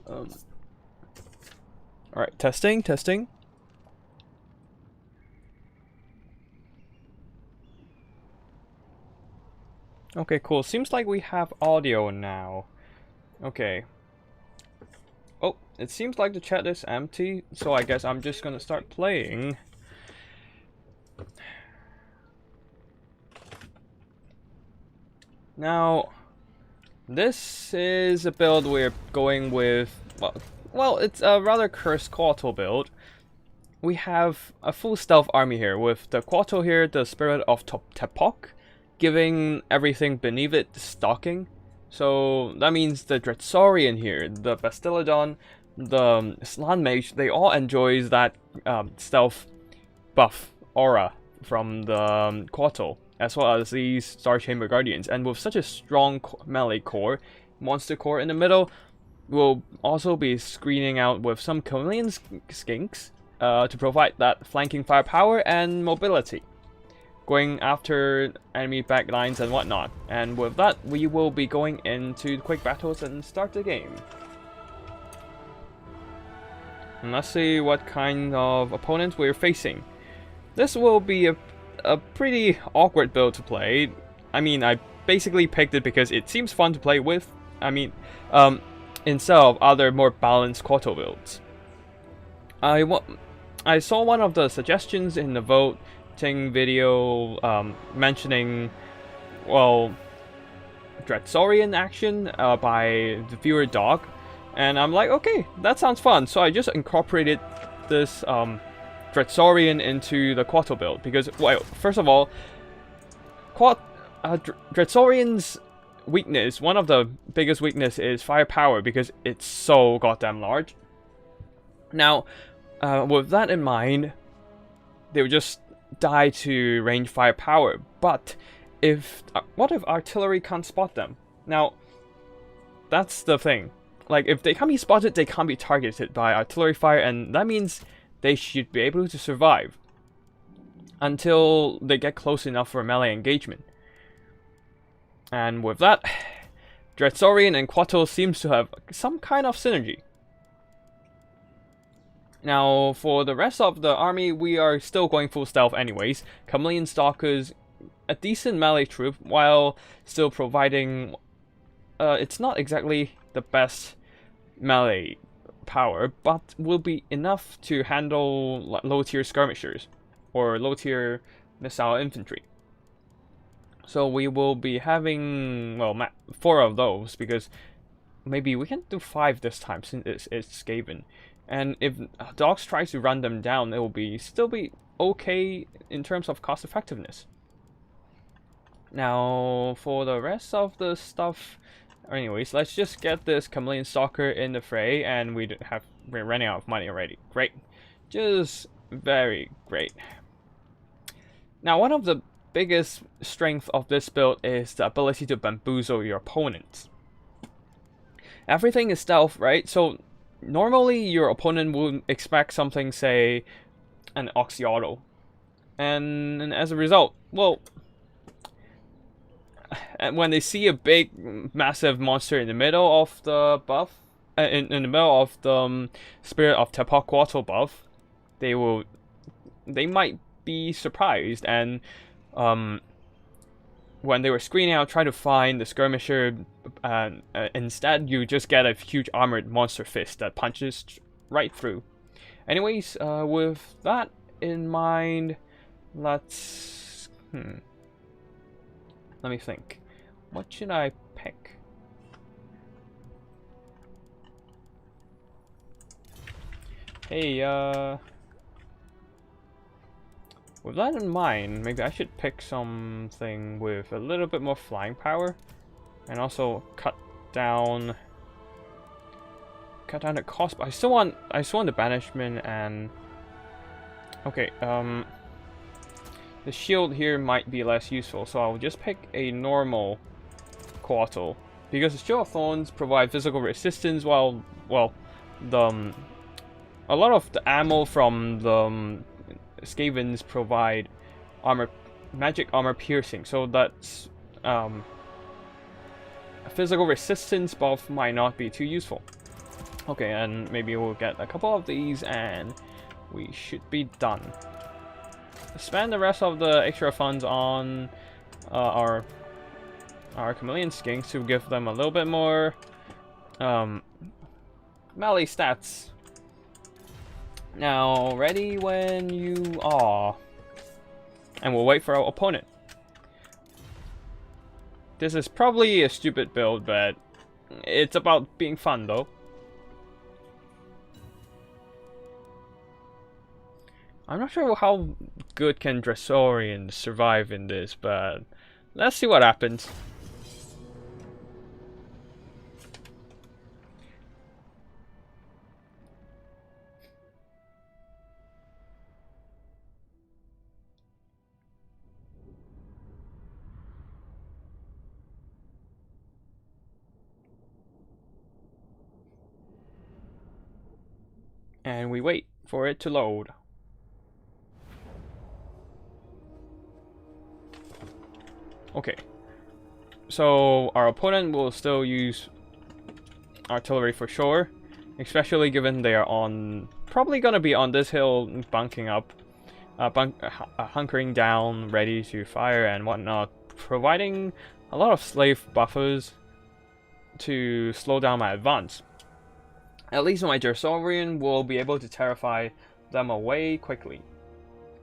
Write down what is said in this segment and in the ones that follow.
Alright, testing, testing. Okay, cool. Seems like we have audio now. Okay. Oh, it seems like the chat is empty, so I guess I'm just gonna start playing. Now, this is a build we're going with. Well, it's a rather cursed Coatl build. We have a full stealth army here with the Coatl here, the spirit of Tepok, giving everything beneath it stalking. So that means the Dread Saurian here, the Bastillodon, the Slan Mage, they all enjoys that stealth buff aura from the Coatl, as well as these Star Chamber Guardians. And with such a strong melee core, monster core in the middle, we'll also be screening out with some chameleon skinks to provide that flanking firepower and mobility, going after enemy backlines and whatnot. And with that, we will be going into quick battles and start the game. And let's see what kind of opponents we're facing. This will be a pretty awkward build to play. I mean, I basically picked it because it seems fun to play with. I mean, instead of other more balanced Coatl builds. I saw one of the suggestions in the voting video mentioning, well, Dread Saurian action by the viewer Dog, and I'm like, okay, that sounds fun. So I just incorporated this Dread Saurian into the Coatl build because, well, first of all, Dread Saurian's weakness, one of the biggest weakness, is firepower because it's so goddamn large. Now, with that in mind, they would just die to range firepower. But what if artillery can't spot them? Now, that's the thing. Like, if they can't be spotted, they can't be targeted by artillery fire, and that means they should be able to survive until they get close enough for a melee engagement. And with that, Dread Saurian and Coatl seems to have some kind of synergy. Now, for the rest of the army, we are still going full stealth anyways. Chameleon Stalkers, a decent melee troop, while still providing... it's not exactly the best melee power, but will be enough to handle low-tier skirmishers, or low-tier missile infantry. So we will be having, well, 4 of those, because maybe we can do 5 this time since it's Skaven. And if Dogs tries to run them down, it will still be okay in terms of cost effectiveness. Now, for the rest of the stuff, anyways, let's just get this Chameleon Stalker in the fray, and we're running out of money already. Great. Just very great. Now, one of the biggest strength of this build is the ability to bamboozle your opponents. Everything is stealth, right? So normally your opponent would expect something, say, an Oxyauto. And as a result, well, when they see a big, massive monster in the middle of the buff, in the middle of the Spirit of Tepok Coatl buff, they might be surprised, and when they were screening out, try to find the skirmisher, instead you just get a huge armored monster fist that punches right through. Anyways, with that in mind, let's let me think. What should I pick? Hey, with that in mind, maybe I should pick something with a little bit more flying power, and also cut down the cost. But I still want the banishment and okay. The shield here might be less useful, so I'll just pick a normal Coatl because the Shield of Thorns provide physical resistance, while a lot of the ammo from the Skavens provide magic armor piercing, so that's a physical resistance buff might not be too useful. Okay, and maybe we'll get a couple of these and we should be done. Spend the rest of the extra funds on our chameleon skinks to give them a little bit more melee stats. Now, ready when you are. And we'll wait for our opponent. This is probably a stupid build, but it's about being fun though. I'm not sure how good can Dread Saurian survive in this, but let's see what happens. And we wait for it to load. Okay, so our opponent will still use artillery for sure, especially given they are on, probably gonna be on this hill, bunking up, hunkering down, ready to fire and whatnot, providing a lot of slave buffers to slow down my advance. At least my Dread Saurian will be able to terrify them away quickly.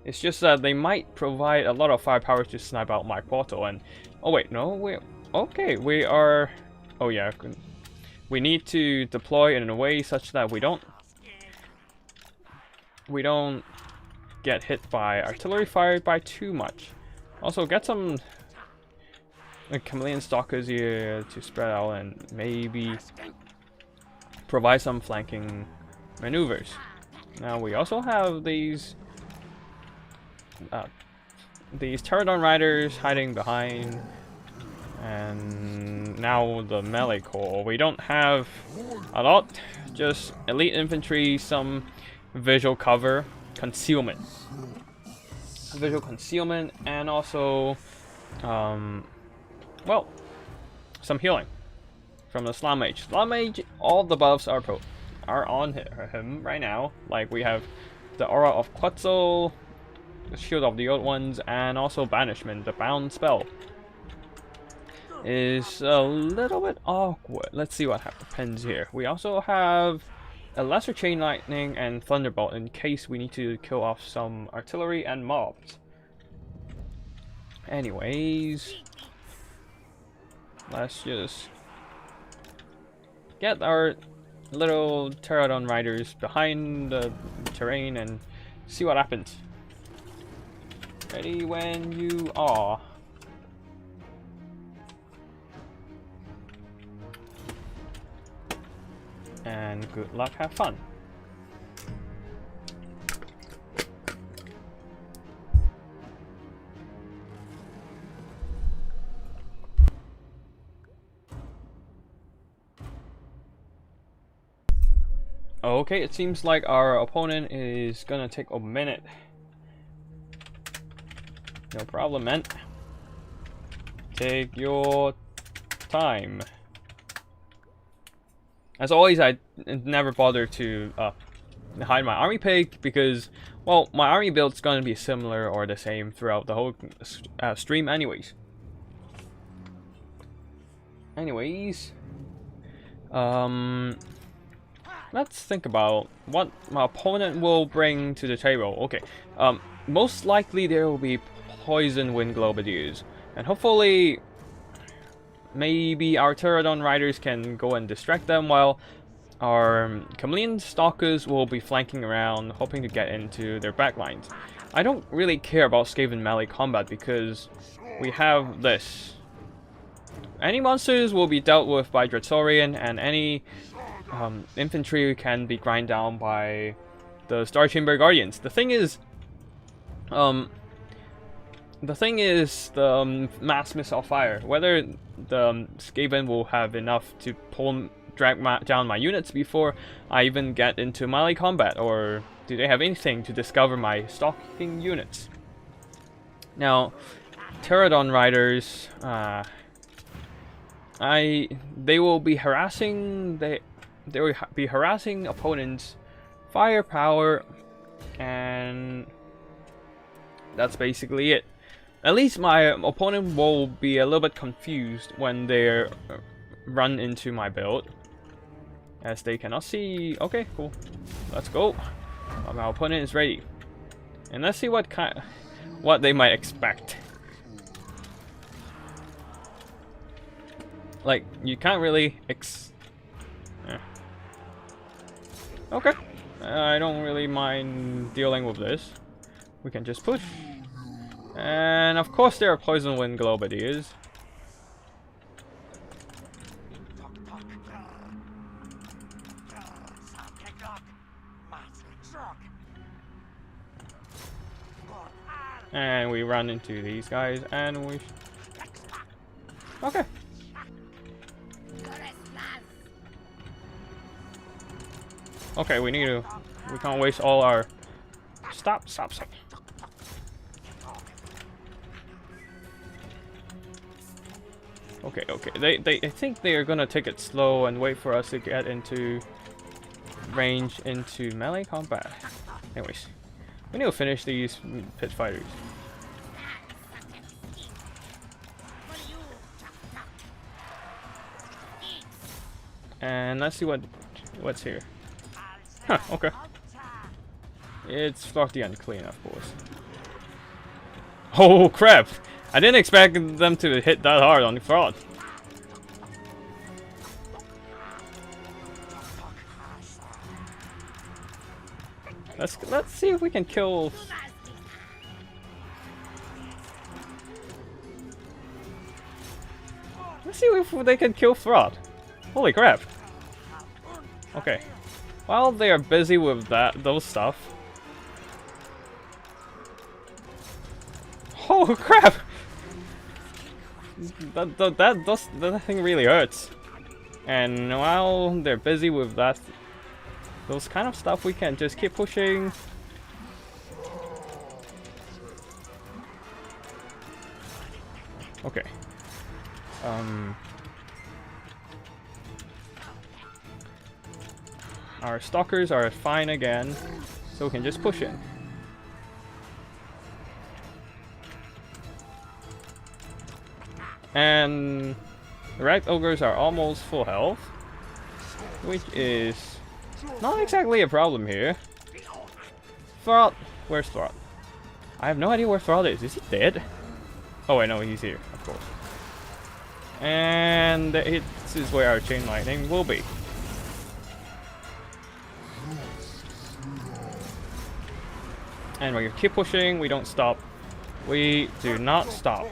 It's just that they might provide a lot of firepower to snipe out my Coatl and... Oh wait, no, we are... Oh yeah, we need to deploy in a way such that we don't get hit by artillery fire by too much. Also, get some chameleon stalkers here to spread out and maybe provide some flanking maneuvers. Now we also have these pterodon riders hiding behind, and now the melee core. We don't have a lot, just elite infantry, some visual cover, concealment, and also well, some healing from the Slam Mage. Slam Mage, all the buffs are on him right now. Like we have the Aura of Coatl, the Shield of the Old Ones, and also Banishment. The Bound spell is a little bit awkward. Let's see what happens here. We also have a Lesser Chain Lightning and Thunderbolt in case we need to kill off some artillery and mobs. Anyways, let's just get our little pterodon riders behind the terrain and see what happens. Ready when you are. And good luck, have fun. Okay, it seems like our opponent is gonna take a minute. No problem, man. Take your time. As always, I never bother to hide my army pig because, well, my army build's gonna be similar or the same throughout the whole stream anyways. Let's think about what my opponent will bring to the table. Okay, most likely there will be poison wind globadiers, and hopefully maybe our pterodon riders can go and distract them while our chameleon stalkers will be flanking around, hoping to get into their backlines. I don't really care about Skaven melee combat because we have this. Any monsters will be dealt with by Dread Saurian, and any infantry can be grind down by the Star Chamber Guardians. The thing is the mass missile fire. Whether the Skaven will have enough to drag down my units before I even get into melee combat, or do they have anything to discover my stalking units? Now, pterodon riders, they will be harassing they will be harassing opponents' firepower, and that's basically it. At least my opponent will be a little bit confused when they run into my build, as they cannot see. Okay, cool. Let's go. My opponent is ready, and let's see what they might expect. Like, you can't really Okay. I don't really mind dealing with this. We can just push. And of course there are poison wind globadiers. And we run into these guys and we... Okay. Okay, we can't waste all our... Stop. Okay. I think they are gonna take it slow and wait for us to get into range into melee combat. Anyways, we need to finish these pit fighters. And let's see what's here. Huh, okay. It's Flock the Unclean, of course. Oh crap! I didn't expect them to hit that hard on the fraud. Let's see if we can kill. Let's see if they can kill fraud. Holy crap! Okay. While they are busy with those stuff. Oh crap! That thing really hurts. And while they're busy with those kind of stuff, we can just keep pushing. Okay. Our stalkers are fine again, so we can just push in. And the red ogres are almost full health, which is not exactly a problem here. Thrall, where's Thrall? I have no idea where Thrall is. Is he dead? Oh, I know he's here, of course. And this is where our chain lightning will be. And we keep pushing, we don't stop. We do not stop.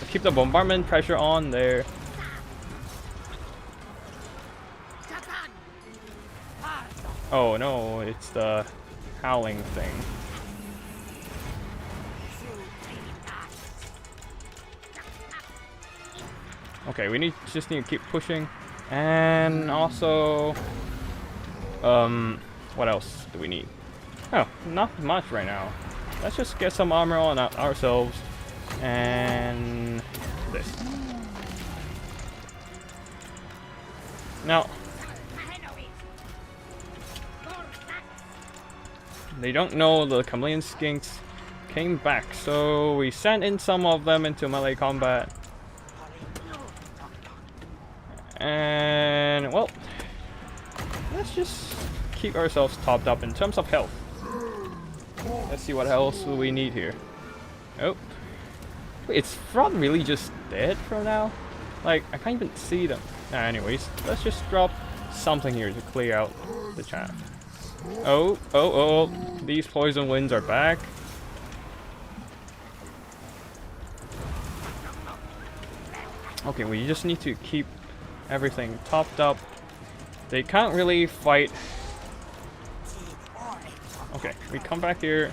Keep the bombardment pressure on there. Oh no, it's the howling thing. Okay, just need to keep pushing. And also, what else do we need? Oh, not much right now. Let's just get some armor on ourselves. And this. Now, they don't know the chameleon skinks came back, so we sent in some of them into melee combat. And, well, let's just keep ourselves topped up in terms of health. Let's see what else we need here. Oh. Wait, is Fraud really just dead for now? Like, I can't even see them. Anyways, let's just drop something here to clear out the chat. Oh. These poison winds are back. Okay, we just need to keep everything topped up. They can't really fight. Okay, we come back here.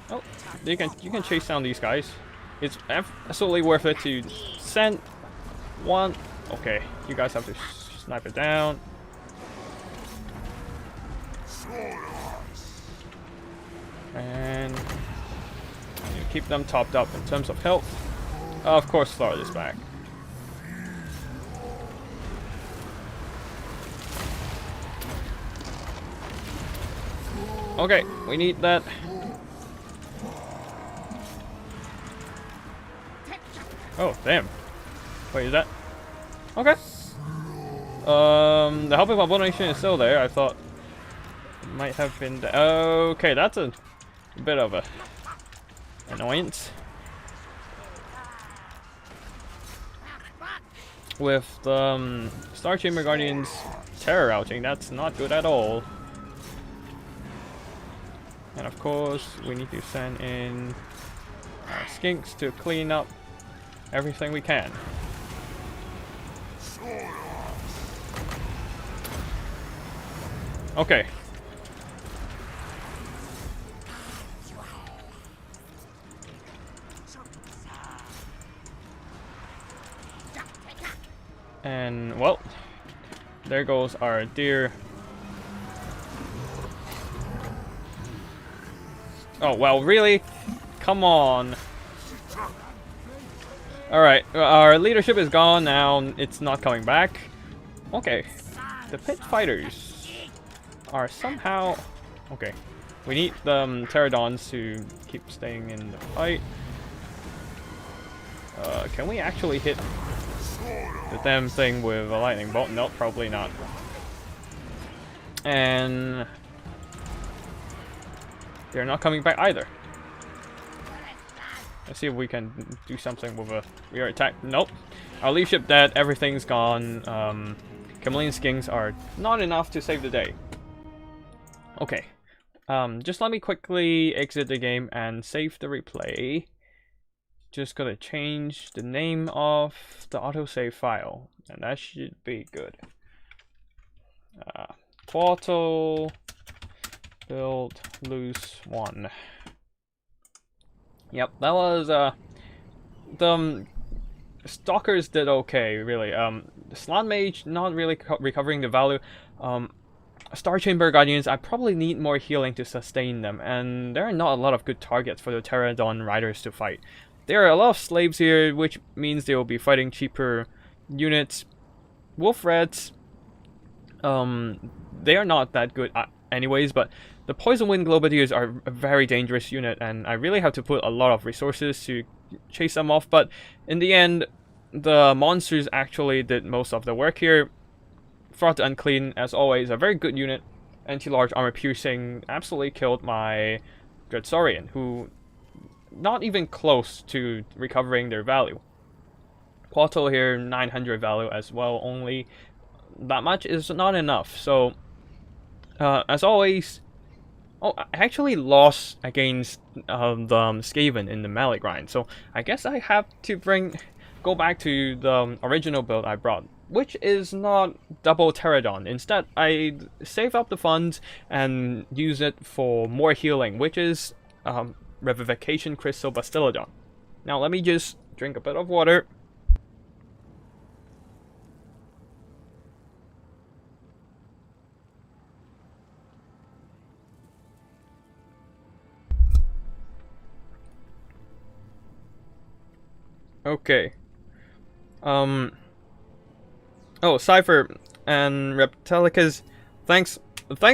Oh, you can chase down these guys. It's absolutely worth it to send one. Okay, you guys have to snipe it down. And keep them topped up in terms of health. Of course, Florida is back. Okay, we need that. Oh, damn. Wait, is that? Okay. The helping abomination is still there. I thought it might have been. Okay, that's a bit of a annoyance. With the Star Chamber Guardians terror outing, that's not good at all. And of course, we need to send in our skinks to clean up everything we can. Okay. And, well, there goes our dear... Oh, well, really? Come on. Alright, our leadership is gone now. It's not coming back. Okay. The pit fighters are somehow... Okay. We need the pterodons to keep staying in the fight. Can we actually hit the damn thing with a lightning bolt? Nope, probably not. And... they're not coming back either. Let's see if we can do something with a rear attack. Nope. Our leadership dead, everything's gone. Chameleon skins are not enough to save the day. Okay. Just let me quickly exit the game and save the replay. Just gotta change the name of the autosave file, and that should be good. Coatl Build lose 1. Yep, that was the stalkers did okay, really. The Slot Mage not really recovering the value. Star Chamber Guardians, I probably need more healing to sustain them, and there are not a lot of good targets for the Pterodon Riders to fight. There are a lot of slaves here, which means they will be fighting cheaper units. Wolf Reds, they are not that good anyways, but the Poison Wind Globadiers are a very dangerous unit, and I really have to put a lot of resources to chase them off, but in the end, the monsters actually did most of the work here. Fraud Unclean, as always, a very good unit. Anti-large armor piercing absolutely killed my Dread Saurian, who not even close to recovering their value. Coatl here, 900 value as well, only that much is not enough, so as always... Oh, I actually lost against the Skaven in the melee grind, so I guess I have to go back to the original build I brought, which is not double Pterodon. Instead, I save up the funds and use it for more healing, which is Revivification Crystal Bastillodon. Now let me just drink a bit of water. Okay. Oh, Cypher and Reptilicas, thanks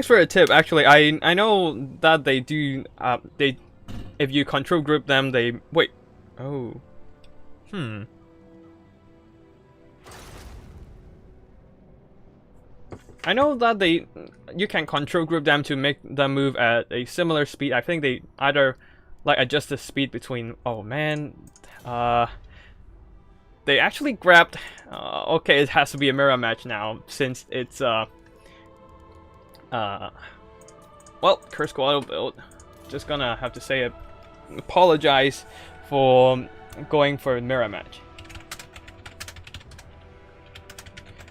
for a tip. Actually, I know that they do if you control group them, they wait. Oh. I know that you can control group them to make them move at a similar speed. I think they either like adjust the speed between. Oh man. They actually grabbed... okay, it has to be a mirror match now, since it's, well, Cursed Coatl Build. Just gonna have to say apologize for going for a mirror match.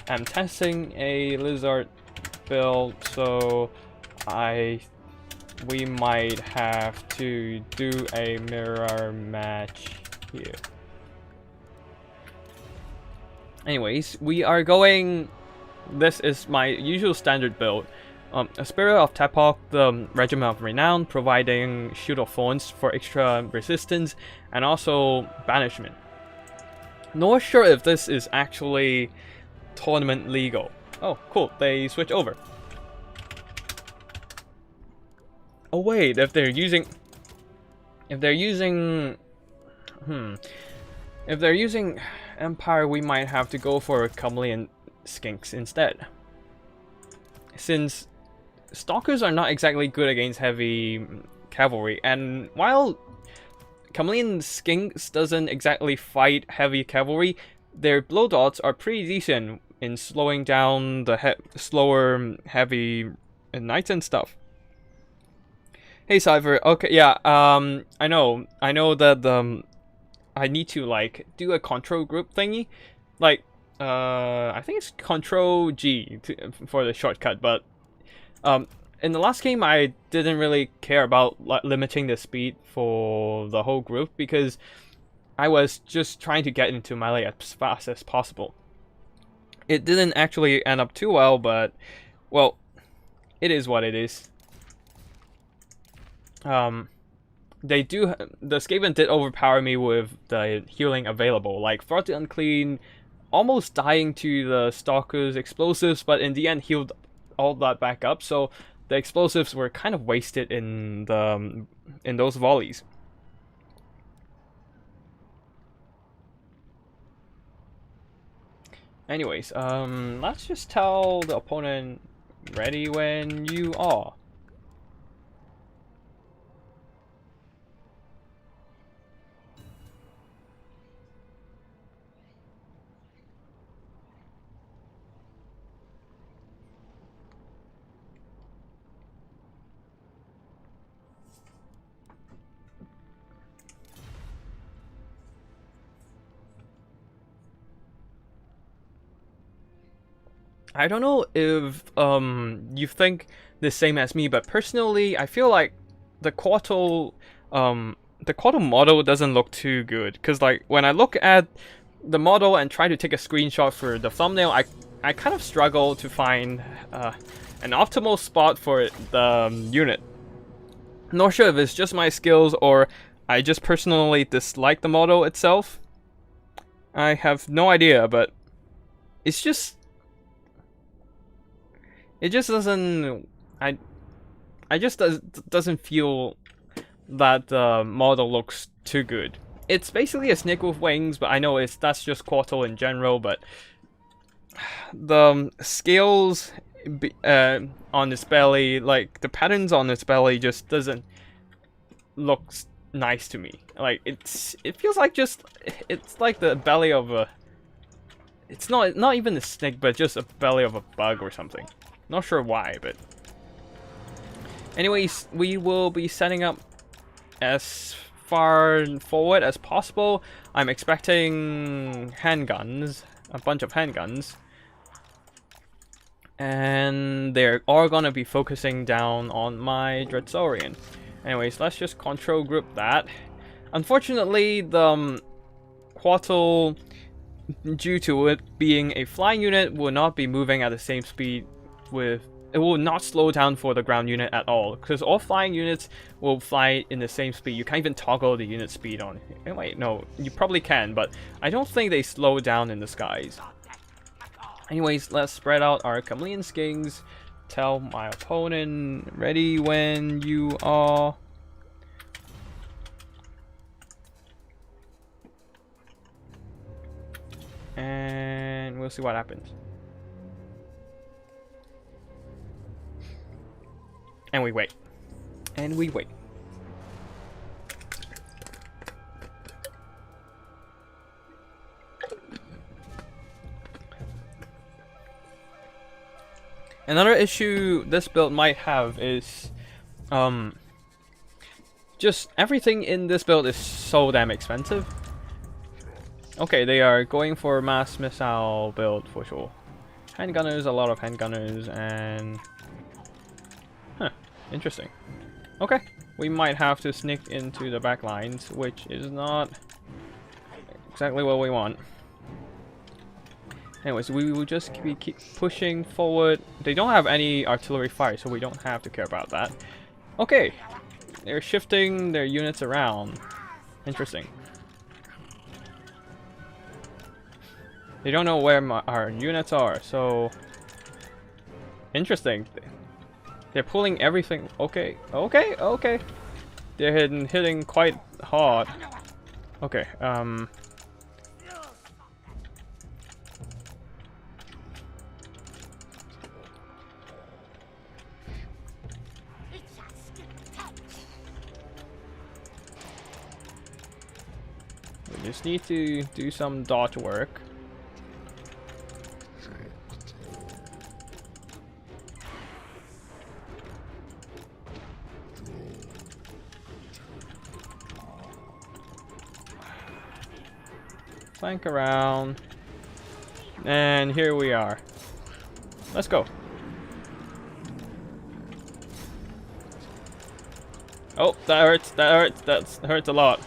I'm testing a lizard build, so we might have to do a mirror match here. Anyways, we are going... This is my usual standard build. A Spirit of Tepok, the Regiment of Renown, providing Shield of Thorns for extra resistance, and also Banishment. Not sure if this is actually tournament legal. Oh, cool, they switch over. Oh wait, if they're using Empire, we might have to go for Chameleon Skinks instead. Since Stalkers are not exactly good against heavy cavalry, and while Chameleon Skinks doesn't exactly fight heavy cavalry, their blow dots are pretty decent in slowing down the slower heavy knights and stuff. Hey Cypher, okay, yeah, I know that I need to like do a control group thingy, like I think it's Control G for the shortcut, but in the last game I didn't really care about limiting the speed for the whole group because I was just trying to get into melee as fast as possible. It didn't actually end up too well, but well, it is what it is. The Skaven did overpower me with the healing available, like Fought the Unclean almost dying to the Stalker's explosives, but in the end healed all that back up, so the explosives were kind of wasted in those volleys. Anyways, let's just tell the opponent ready when you are. I don't know if you think the same as me, but personally I feel like the Coatl model doesn't look too good, because like when I look at the model and try to take a screenshot for the thumbnail, I kind of struggle to find an optimal spot for the unit. Not sure if it's just my skills or I just personally dislike the model itself. I have no idea, but it just doesn't. Doesn't feel that the model looks too good. It's basically a snake with wings, but I know that's just Coatl in general. But the scales on its belly, like the patterns on its belly, just doesn't look nice to me. Like it feels like it's like the belly of a. It's not even a snake, but just a belly of a bug or something. Not sure why, but anyways, we will be setting up as far forward as possible. I'm expecting handguns, a bunch of handguns, and they're all gonna be focusing down on my Dread Saurian. Anyways, let's just control group that. Unfortunately, the Coatl, due to it being a flying unit, will not be moving at the same speed. It will not slow down for the ground unit at all, because all flying units will fly in the same speed. You can't even toggle the unit speed on it. Wait, no, you probably can, but I don't think they slow down in the skies. Anyways, let's spread out our Chameleon Skinks. Tell my opponent ready when you are. And we'll see what happens. And we wait. And we wait. Another issue this build might have is just everything in this build is so damn expensive. Okay, they are going for mass missile build for sure. Handgunners, a lot of handgunners, and interesting. Okay, we might have to sneak into the back lines, which is not exactly what we want. Anyways, we will just keep pushing forward. They don't have any artillery fire, so we don't have to care about that. Okay, they're shifting their units around. Interesting. They don't know where our units are, so interesting. They're pulling everything. Okay, okay, okay. They're hitting quite hard. Okay, we just need to do some dodge work. Flank around, and here we are. Let's go. Oh, that hurts, that hurts, that hurts a lot.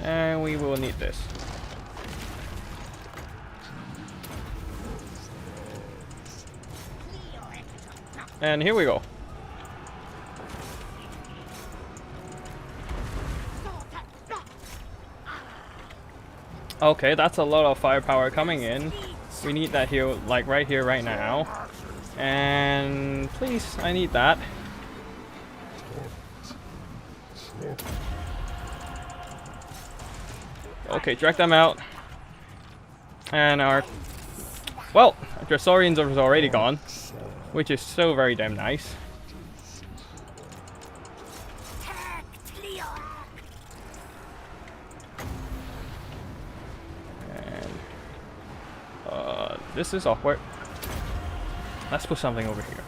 And we will need this. And here we go. Okay, that's a lot of firepower coming in. We need that here, like right here, right now. And please, I need that. Okay, drag them out. And our... well, Dread Saurians are already gone. Which is so very damn nice. And this is awkward. Let's put something over here.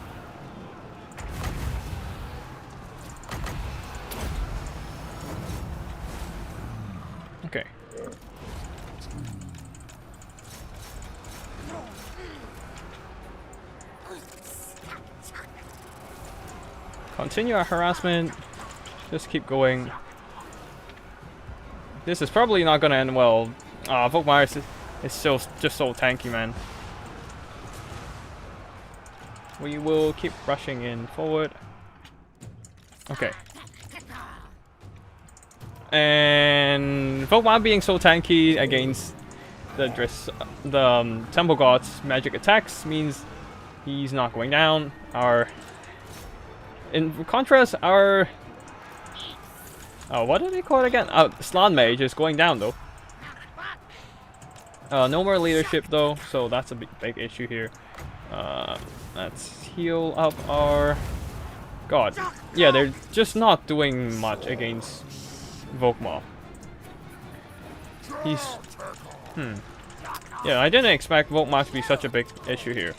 Okay. Continue our harassment. Just keep going. This is probably not gonna end well. Volkmar is still just so tanky, man. We will keep rushing in forward. Okay. And Volkmar being so tanky against the Temple God's magic attacks means he's not going down. In contrast, our... what did they call it again? Slan Mage is going down, though. No more leadership, though, so that's a big issue here. Let's heal up our... God. Yeah, they're just not doing much against Volkmar. He's... Yeah, I didn't expect Volkmar to be such a big issue here.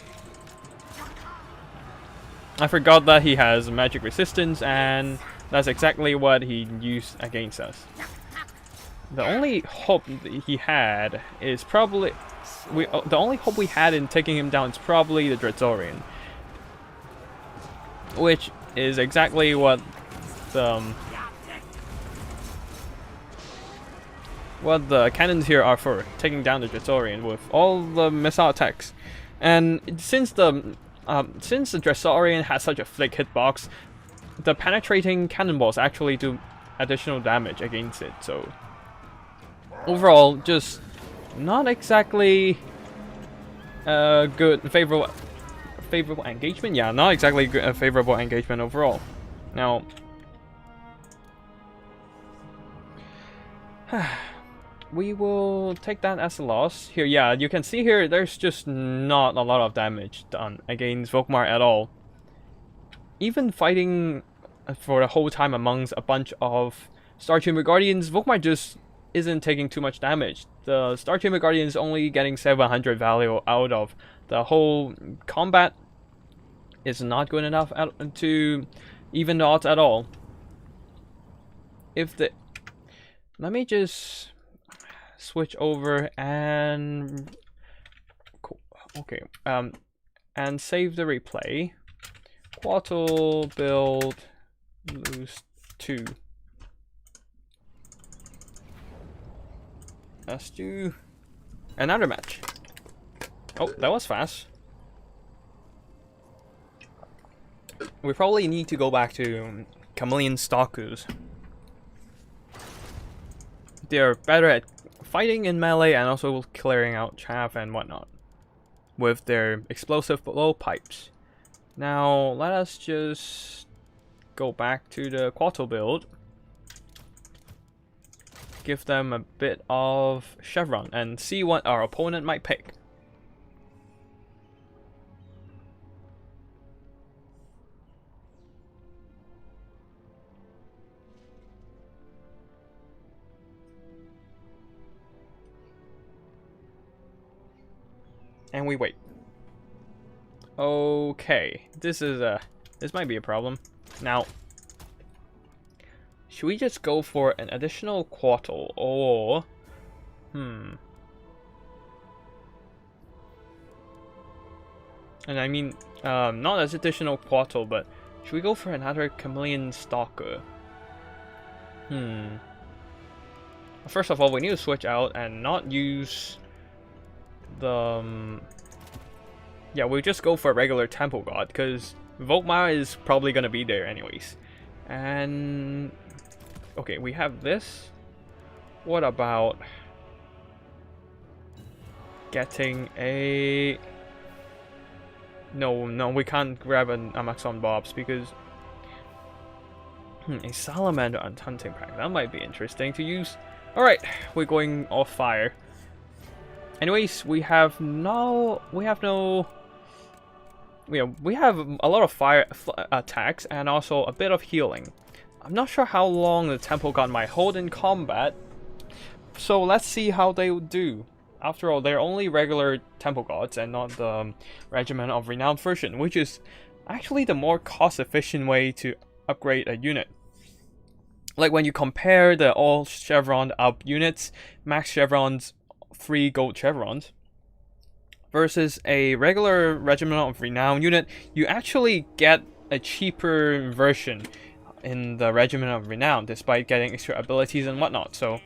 I forgot that he has magic resistance, and that's exactly what he used against us. The only hope he had is probably... the only hope we had in taking him down is probably the Dread Saurian. Which is exactly what the cannons here are for, taking down the Dread Saurian with all the missile attacks. And since the Dread Saurian has such a thick hitbox, the penetrating cannonballs actually do additional damage against it, so overall, just not exactly good, favorable engagement. Yeah, not exactly a favorable engagement overall. Now, we will take that as a loss. Here, yeah, you can see here, there's just not a lot of damage done against Volkmar at all. Even fighting for the whole time amongst a bunch of Star Tumor Guardians, Volkmar just isn't taking too much damage. The Star Tumor Guardian is only getting 700 value out of the whole combat. Is not good enough to even the odds at all. If the... Let me just switch over and... Cool. Okay, and save the replay. Coatl build lose 2. Let's do another match. Oh, that was fast. We probably need to go back to chameleon stalkers. They're better at fighting in melee and also clearing out chaff and whatnot with their explosive blowpipes. Now let us just go back to the Coatl build. Give them a bit of chevron and see what our opponent might pick. And we wait. Okay, this might be a problem. Now, should we just go for an additional Coatl or and I mean not as additional Coatl, but should we go for another chameleon stalker? First of all, we need to switch out and not use the yeah, we'll just go for a regular temple god because Volkmar is probably gonna be there anyways. And okay, we have this. What about getting a no, we can't grab an Amazon Bobs because a salamander and hunting pack, that might be interesting to use. Alright, we're going off fire. Anyways, we have a lot of fire attacks and also a bit of healing. I'm not sure how long the temple god might hold in combat, so let's see how they do. After all, they're only regular temple gods and not the Regiment of Renown version, which is actually the more cost-efficient way to upgrade a unit. Like when you compare the all chevron up units, max chevrons, 3 gold chevrons, versus a regular Regiment of Renown unit, you actually get a cheaper version in the Regiment of Renown, despite getting extra abilities and whatnot. So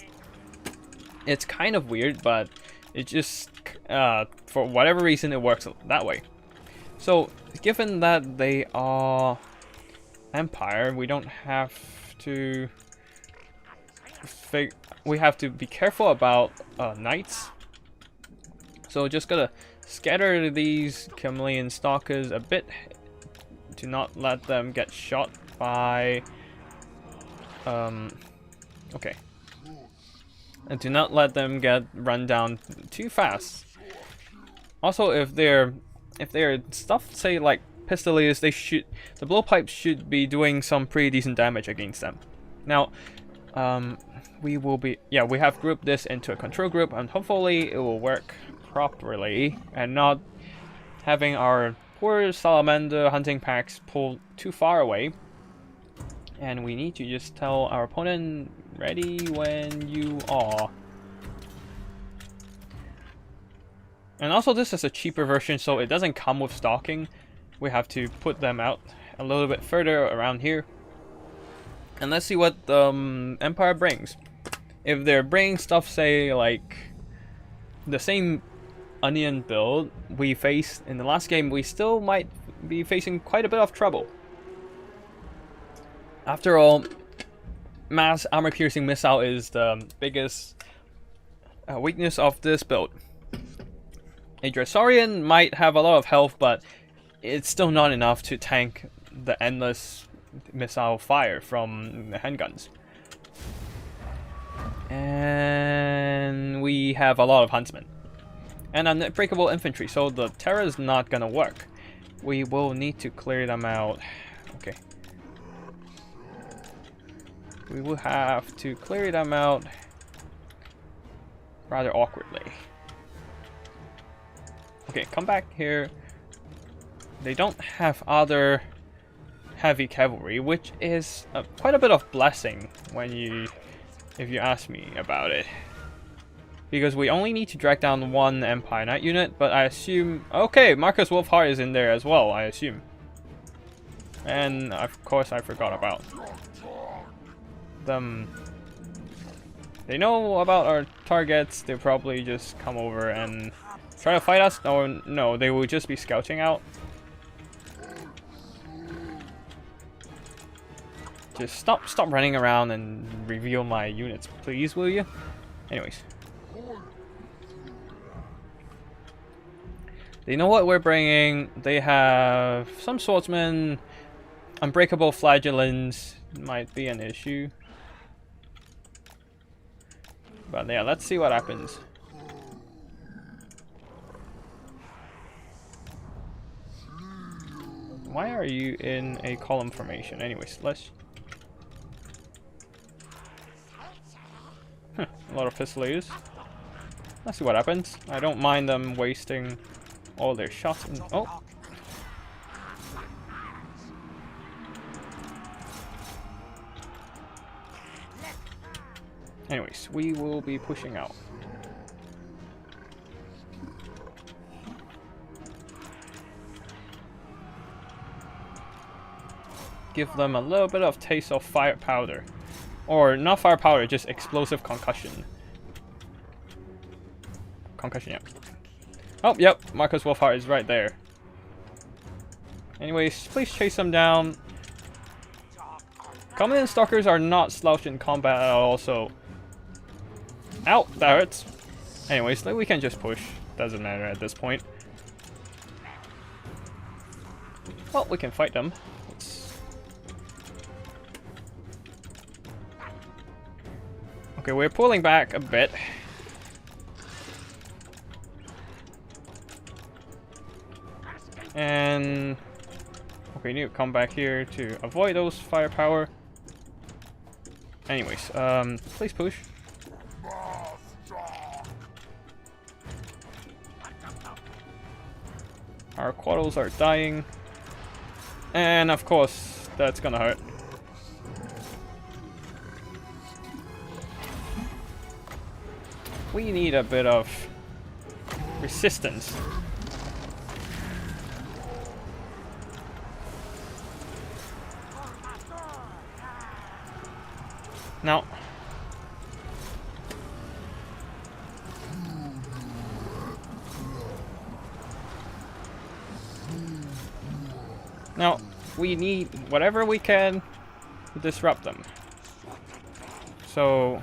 it's kind of weird, but it just, for whatever reason, it works that way. So given that they are Empire, we don't have to we have to be careful about knights. So just gotta scatter these chameleon stalkers a bit to not let them get shot by okay, and to not let them get run down too fast. Also, if they're stuff, say like Pistoliers, the blowpipes should be doing some pretty decent damage against them. Now we have grouped this into a control group, and hopefully it will work properly and not having our poor salamander hunting packs pull too far away. And we need to just tell our opponent, ready when you are. And also, this is a cheaper version, so it doesn't come with stalking. We have to put them out a little bit further around here. And let's see what the Empire brings. If they're bringing stuff, say like the same onion build we faced in the last game, we still might be facing quite a bit of trouble. After all, mass armor-piercing missile is the biggest weakness of this build. A Dread Saurian might have a lot of health, but it's still not enough to tank the endless missile fire from the handguns. And we have a lot of huntsmen and unbreakable infantry, so the terror is not gonna work. We will need to clear them out. Okay, we will have to clear them out rather awkwardly. Okay, come back here. They don't have other heavy cavalry, which is quite a bit of blessing when if you ask me about it. because we only need to drag down one Empire Knight unit, but I assume... Okay, Marcus Wolfheart is in there as well, I assume. And of course I forgot about them. They know about our targets, they'll probably just come over and try to fight us. Or no, they will just be scouting out. Just stop running around and reveal my units, please, will you? Anyways. They know what we're bringing. They have some swordsmen. Unbreakable flagellants might be an issue. But yeah, let's see what happens. Why are you in a column formation? Anyways, let's... a lot of pistoleers. Let's see what happens. I don't mind them wasting all their shots. Oh! Anyways, we will be pushing out. Give them a little bit of taste of fire powder. Or not fire powder, just explosive concussion. Concussion, yeah. Oh, yep, Marcus Wolfheart is right there. Anyways, please chase them down. Command Stalkers are not slouched in combat at all, so... Ow, that hurts. Anyways, we can just push. Doesn't matter at this point. Well, we can fight them. Okay, we're pulling back a bit. And... okay, we need to come back here to avoid those firepower. Anyways, please push. Our Coatls are dying. And of course, that's gonna hurt. We need a bit of resistance. Now, we need whatever we can to disrupt them. So,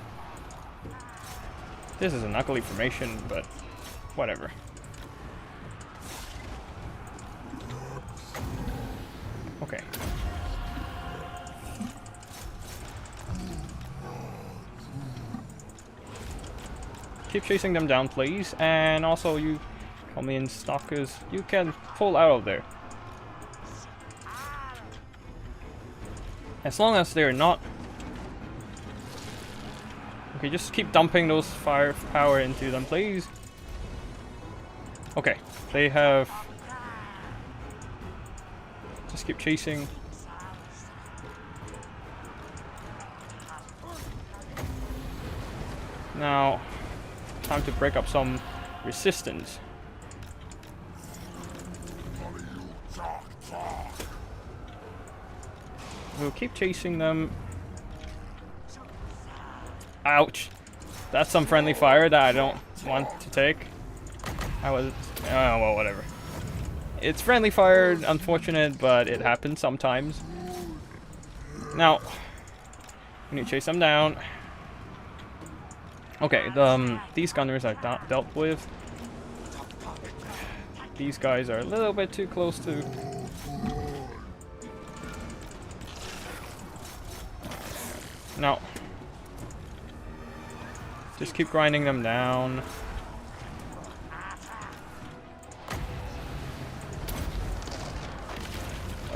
this is an ugly formation, but whatever. Okay. Keep chasing them down, please. And also, you come in, stalkers. You can pull out of there. As long as they're not... okay, just keep dumping those firepower into them, please. Okay, they have... just keep chasing. Now, time to break up some resistance. We'll keep chasing them. Ouch. That's some friendly fire that I don't want to take. I was... oh, well, whatever. It's friendly fire, unfortunate, but it happens sometimes. Now, we need to chase them down. Okay, these gunners I've dealt with. These guys are a little bit too close to... no. Just keep grinding them down.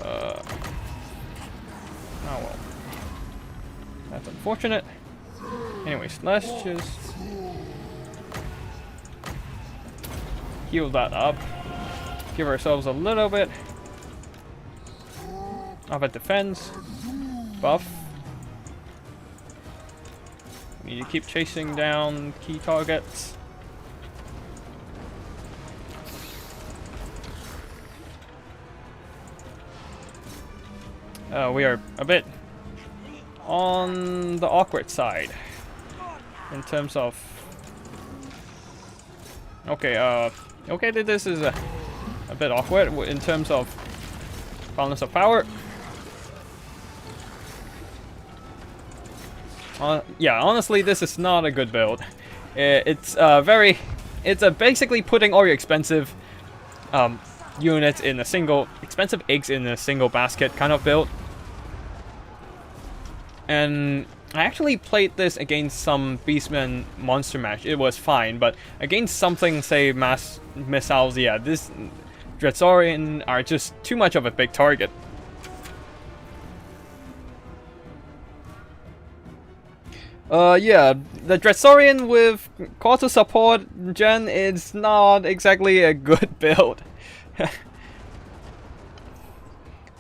Oh well. That's unfortunate. Anyways, let's just heal that up. Give ourselves a little bit of a defense buff. We need to keep chasing down key targets. We are a bit on the awkward side in terms of. Okay, okay, this is a bit awkward in terms of balance of power. Yeah, honestly, this is not a good build. It's basically putting all your expensive units in a single, expensive eggs in a single basket kind of build. And I actually played this against some Beastmen monster match. It was fine, but against something, say, mass missiles, yeah, this Dread Saurian are just too much of a big target. Yeah, the Dread Saurian with Coatl support gen is not exactly a good build.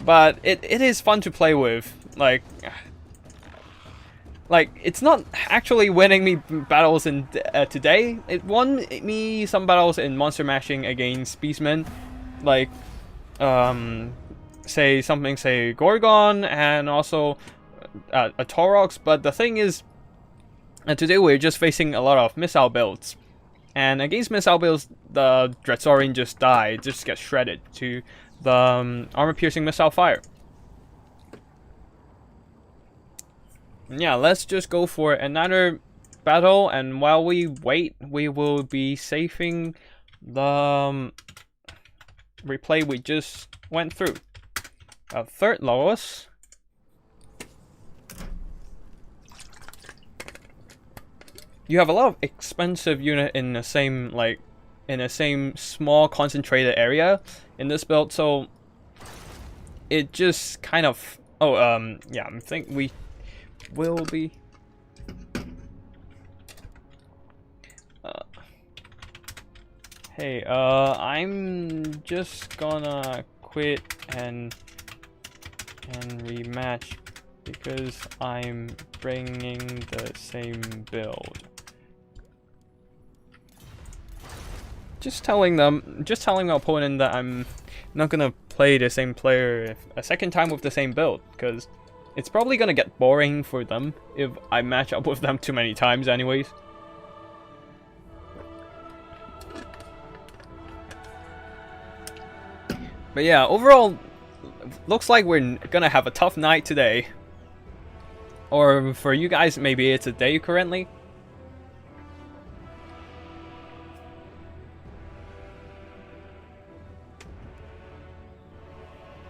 But it is fun to play with. Like, it's not actually winning me battles in today. It won me some battles in monster mashing against Beastmen. Like, say Gorgon and also a Taurox. But the thing is, today we're just facing a lot of missile builds. And against missile builds, the Dread Saurian just died, just gets shredded to the armor-piercing missile fire. Yeah, let's just go for another battle, and while we wait, we will be saving the replay we just went through. Third lowest. You have a lot of expensive unit in the same, like, in the same small concentrated area in this build, so it just kind of, yeah, I think we will be hey, I'm just gonna quit and rematch because I'm bringing the same build. Just telling the opponent that I'm not gonna play the same player a second time with the same build, because it's probably gonna get boring for them if I match up with them too many times anyways. But yeah, overall, looks like we're gonna have a tough night today. Or for you guys, maybe it's a day currently.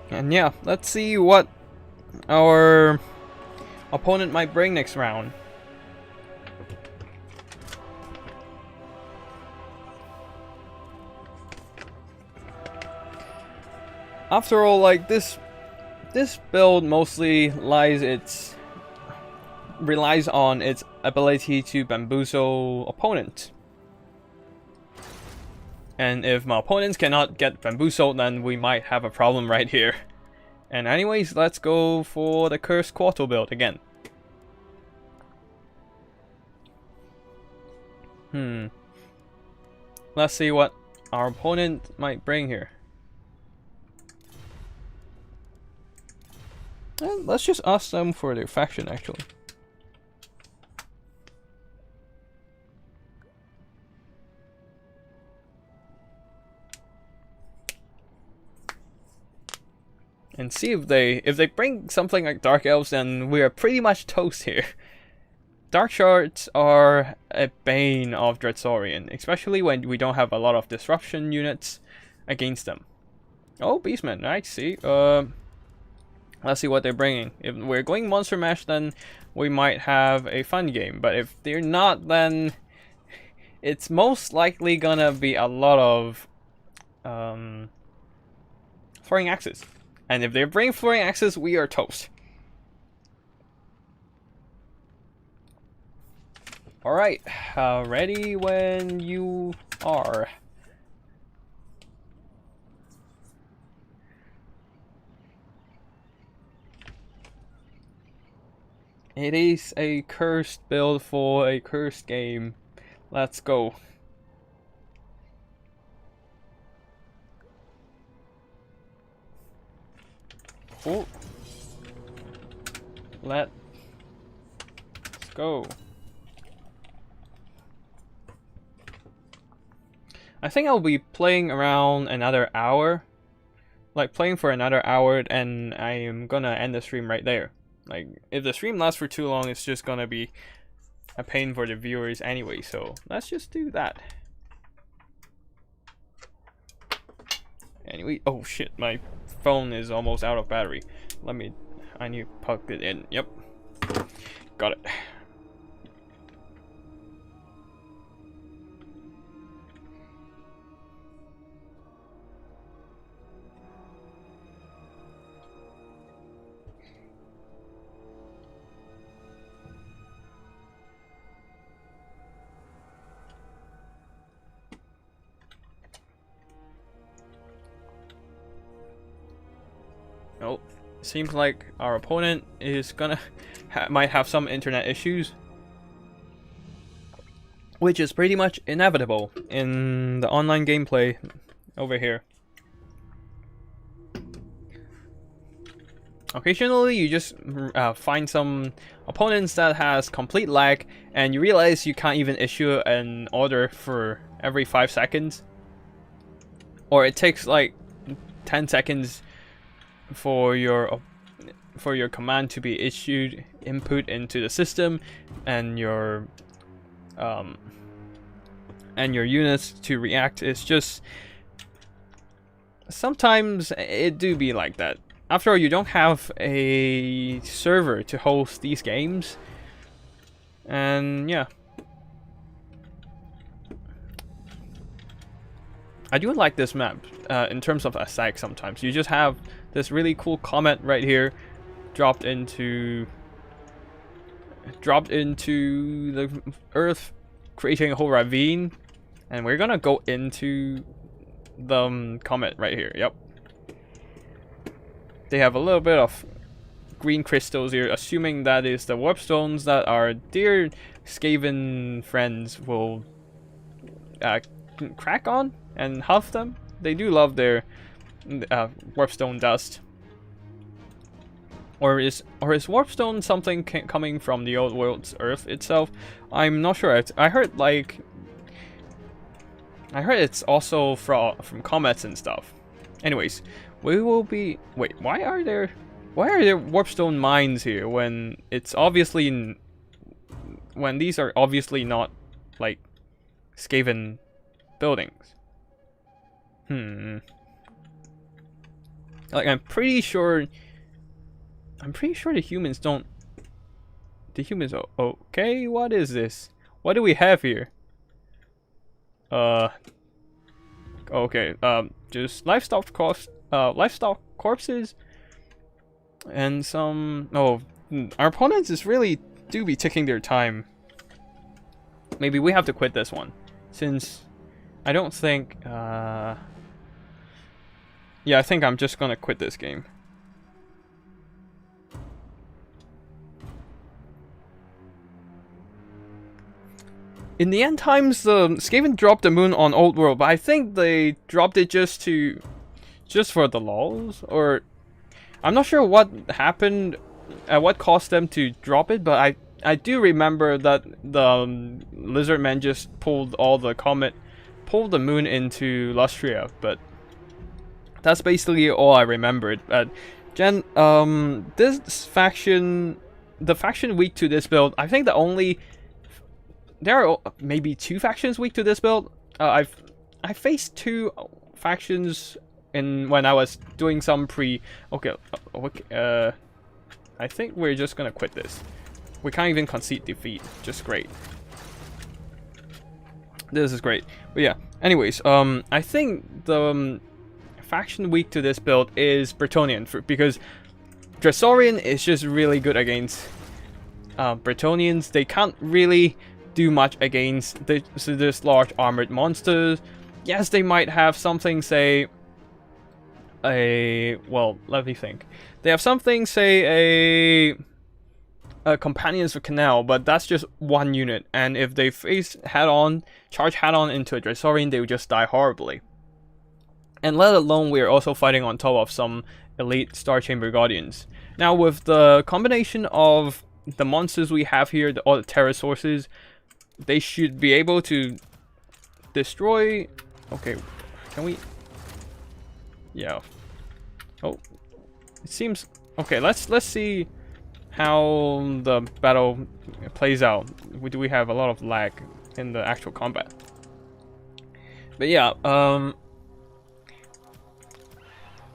And yeah, let's see what our opponent might bring next round. After all, like this build mostly relies on its ability to bamboozle opponent. And if my opponents cannot get bamboozled, then we might have a problem right here. And anyways, let's go for the Cursed Coatl build again. Let's see what our opponent might bring here. And let's just ask them for their faction, actually. And see if they bring something like Dark Elves, then we are pretty much toast here. Dark Shards are a bane of Dread Saurian, especially when we don't have a lot of disruption units against them. Oh, Beastmen, I see. Let's see what they're bringing. If we're going Monster Mash, then we might have a fun game. But if they're not, then it's most likely gonna be a lot of throwing axes. And if they bring throwing axes, we are toast. Alright, ready when you are. It is a cursed build for a cursed game. Let's go. Oh. Let's go. I think I'll be playing around another hour. Like, playing for another hour, and I am gonna end the stream right there. Like, if the stream lasts for too long, it's just gonna be a pain for the viewers anyway, so let's just do that. Anyway, oh shit, my phone is almost out of battery. I need to plug it in. Yep. Got it. Oh, seems like our opponent is gonna might have some internet issues, which is pretty much inevitable in the online gameplay over here. Occasionally you just find some opponents that has complete lag, and you realize you can't even issue an order for every 5 seconds, or it takes like 10 seconds for your command to be issued, input into the system, and your units to react. It's just sometimes it do be like that. After all, you don't have a server to host these games, and yeah. I do like this map in terms of aesthetics. Sometimes you just have this really cool comet right here dropped into the earth, creating a whole ravine, and we're gonna go into the comet right here. Yep. They have a little bit of green crystals here, assuming that is the warp stones that our dear Skaven friends will crack on and huff them. They do love their warpstone dust. Or is warpstone something coming from the old world's Earth itself? I'm not sure. I heard it's also from comets and stuff. Anyways, we will be. Wait, why are there warpstone mines here when it's obviously when these are obviously not like Skaven buildings? Like, I'm pretty sure the humans don't. The humans. Okay, what is this? What do we have here? Okay. Just livestock corpses, and some. Oh, our opponents is really do be taking their time. Maybe we have to quit this one, since I don't think. Yeah, I think I'm just gonna quit this game. In the end times, Skaven dropped the moon on Old World, but I think they dropped it just for the lols, or I'm not sure what happened, what caused them to drop it, but I do remember that the Lizardmen just pulled the moon into Lustria, but that's basically all I remembered. This faction, the faction weak to this build, I think there are maybe 2 factions weak to this build. I faced 2 factions when I was doing some okay, I think we're just gonna quit this. We can't even concede defeat. Just great. This is great. But yeah. Anyways, I think the faction weak to this build is Bretonnian, because Dread Saurian is just really good against Bretonnians. They can't really do much against this large armored monsters. Yes, they might have something, say well, let me think. They have something, say a companions of Canal, but that's just 1 unit, and if they charge head on into a Dread Saurian, they would just die horribly. And let alone we are also fighting on top of some elite Star Chamber Guardians. Now with the combination of the monsters we have here, all the terror sources, they should be able to destroy... Okay, can we... Yeah. Oh, it seems... Okay, let's see how the battle plays out. Do we have a lot of lag in the actual combat? But yeah,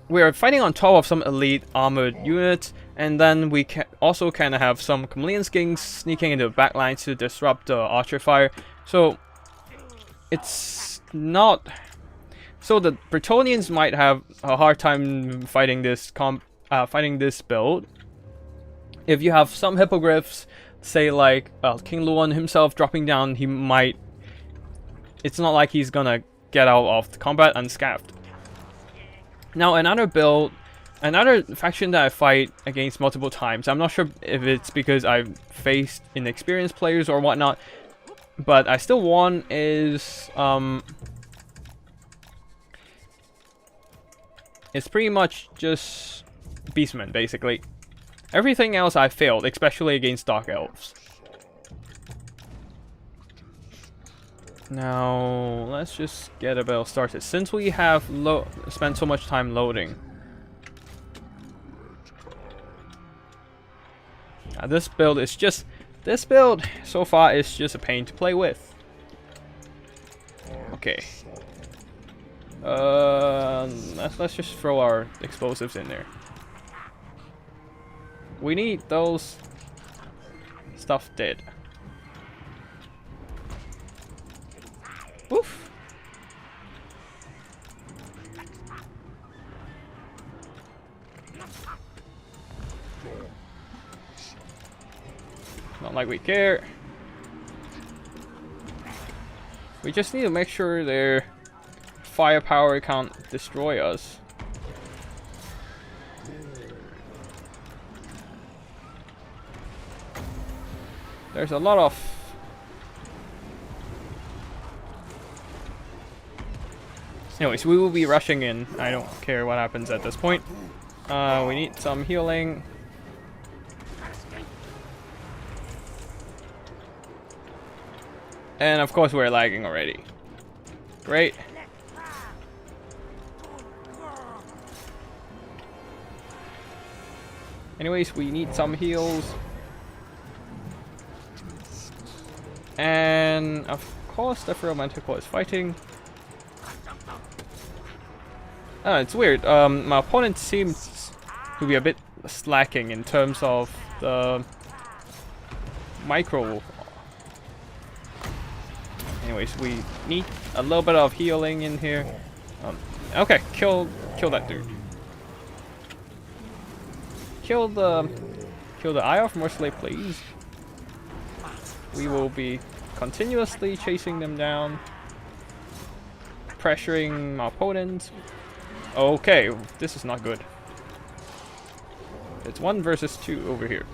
we are fighting on top of some elite armored units, and then we also kind of have some chameleon skinks sneaking into the backline to disrupt the archer fire. So it's not... So the Bretonnians might have a hard time fighting this build. If you have some hippogriffs, say like King Luon himself dropping down, he might... It's not like he's gonna get out of the combat unscathed. Now another build, another faction that I fight against multiple times, I'm not sure if it's because I've faced inexperienced players or whatnot, but I still won, is it's pretty much just Beastmen, basically. Everything else I failed, especially against Dark Elves. Now, let's just get a build started. Since we have spent so much time loading. This build is just... This build, so far, is just a pain to play with. Okay. Let's just throw our explosives in there. We need those stuff dead. Woof. Not like we care. We just need to make sure their firepower can't destroy us. There's a lot of... Anyways, we will be rushing in. I don't care what happens at this point. We need some healing. And of course we're lagging already. Great. Anyways, we need some heals. And of course the Manticore is fighting. It's weird. My opponent seems to be a bit slacking in terms of the micro. Anyways, we need a little bit of healing in here. Okay, kill that dude. Kill the Eye of Merciless, please. We will be continuously chasing them down, pressuring my opponents. Okay, this is not good. It's 1 versus 2 over here.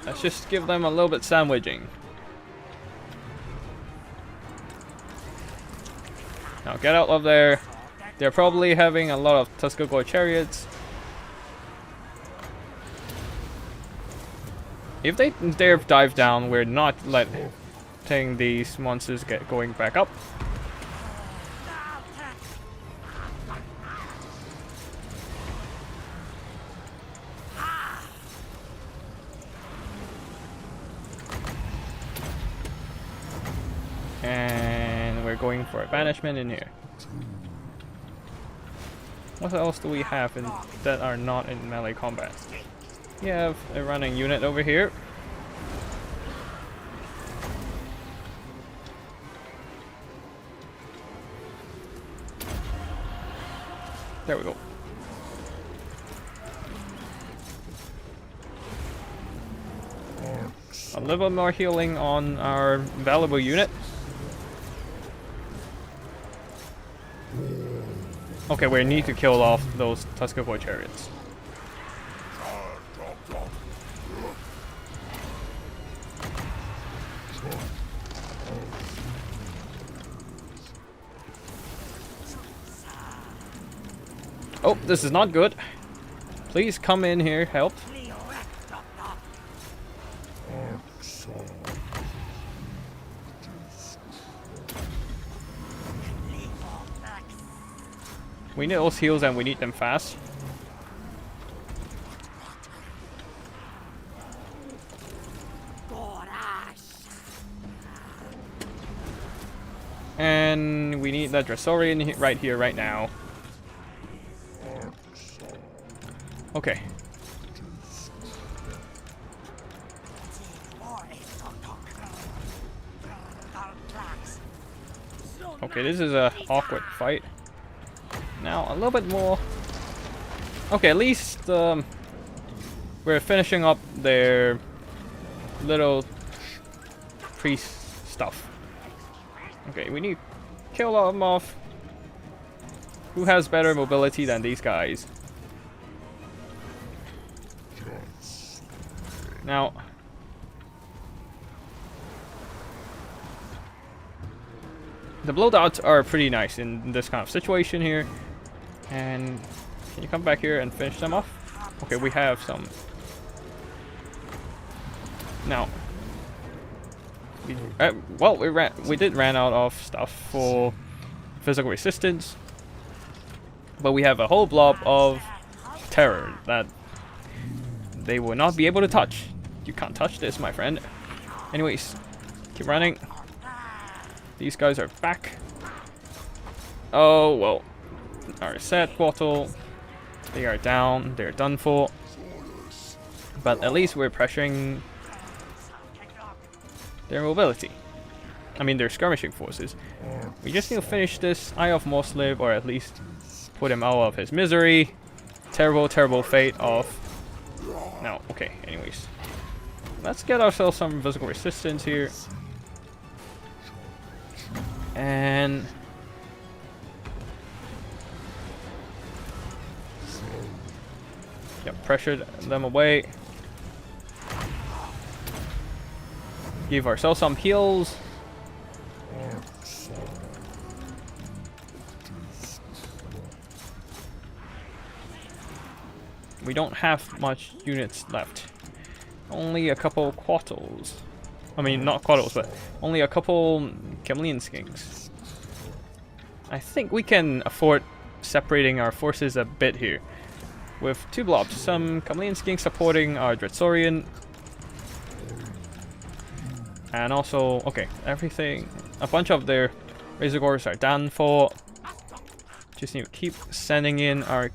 Let's just give them a little bit sandwiching. Now get out of there. They're probably having a lot of Tuskegore chariots. If they dare dive down, we're not letting these monsters get going back up. And we're going for a banishment in here. What else do we have that are not in melee combat? We have a running unit over here. There we go. A little more healing on our valuable unit. Okay, we need to kill off those Tuskegore chariots. Oh, this is not good. Please come in here, help. We need those heals and we need them fast. And we need that Dread Saurian right here, right now. Okay. Okay, this is a awkward fight. Now, a little bit more. Okay, at least we're finishing up their little priest stuff. Okay, we need to kill them off. Who has better mobility than these guys? Now, the blowouts are pretty nice in this kind of situation here. And can you come back here and finish them off? Okay, we have some. Now, we did ran out of stuff for physical resistance, but we have a whole blob of terror that they will not be able to touch. You can't touch this, my friend. Anyways, keep running. These guys are back. Oh well, our set Coatl. They are down. They're done for. But at least we're pressuring their mobility. I mean, their skirmishing forces. We just need to finish this Eye of Moslib, or at least put him out of his misery. Terrible, terrible fate of. No, okay. Anyways, let's get ourselves some physical resistance here. And yep, pressured them away. Give ourselves some heals. We don't have much units left. Only a couple Coatls. I mean, not Coatls, but only a couple chameleon skinks. I think we can afford separating our forces a bit here. With two blobs, some chameleon skinks supporting our Dread Saurian. And also, okay, everything, a bunch of their Razorgores are done for. Just need to keep sending in our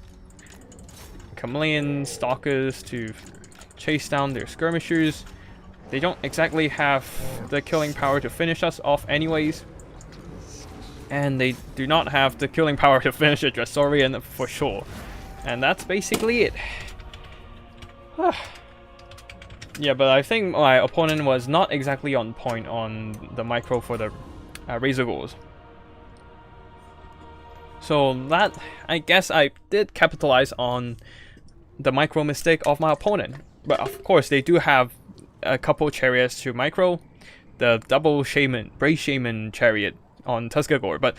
chameleon stalkers to chase down their skirmishers. They don't exactly have the killing power to finish us off anyways. And they do not have the killing power to finish a Dread Saurian for sure. And that's basically it. Yeah, but I think my opponent was not exactly on point on the micro for the Razorgores. So that, I guess I did capitalize on the micro mistake of my opponent. But of course, they do have a couple chariots to micro. The double shaman, Brave Shaman chariot on Tuskagore. But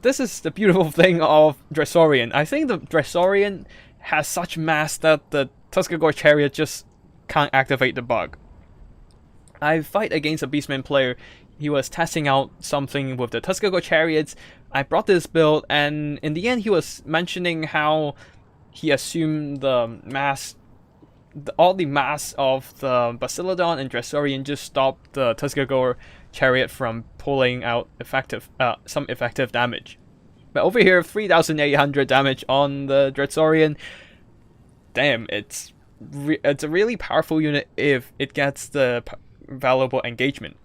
this is the beautiful thing of Dread Saurian. I think the Dread Saurian has such mass that the Tuskagore chariot just can't activate the bug. I fight against a Beastman player. He was testing out something with the Tuskagore chariots. I brought this build, and in the end he was mentioning how he assumed the mass, all the mass of the Basilodon and Dread Saurian just stopped the Tuskagore chariot from pulling out some effective damage. But over here, 3,800 damage on the Dread Saurian. Damn, it's a really powerful unit if it gets the valuable engagement.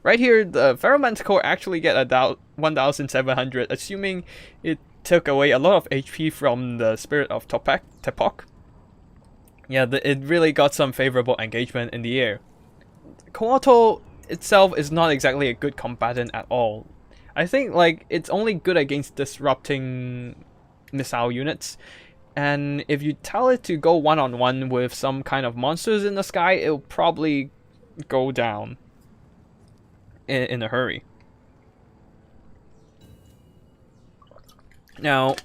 Right here, the Feral Manticore actually get a 1,700, assuming it took away a lot of HP from the Spirit of Tepok. Yeah, it really got some favorable engagement in the air. Coatl itself is not exactly a good combatant at all. I think like it's only good against disrupting missile units. And if you tell it to go one-on-one with some kind of monsters in the sky, it'll probably go down in a hurry. Now,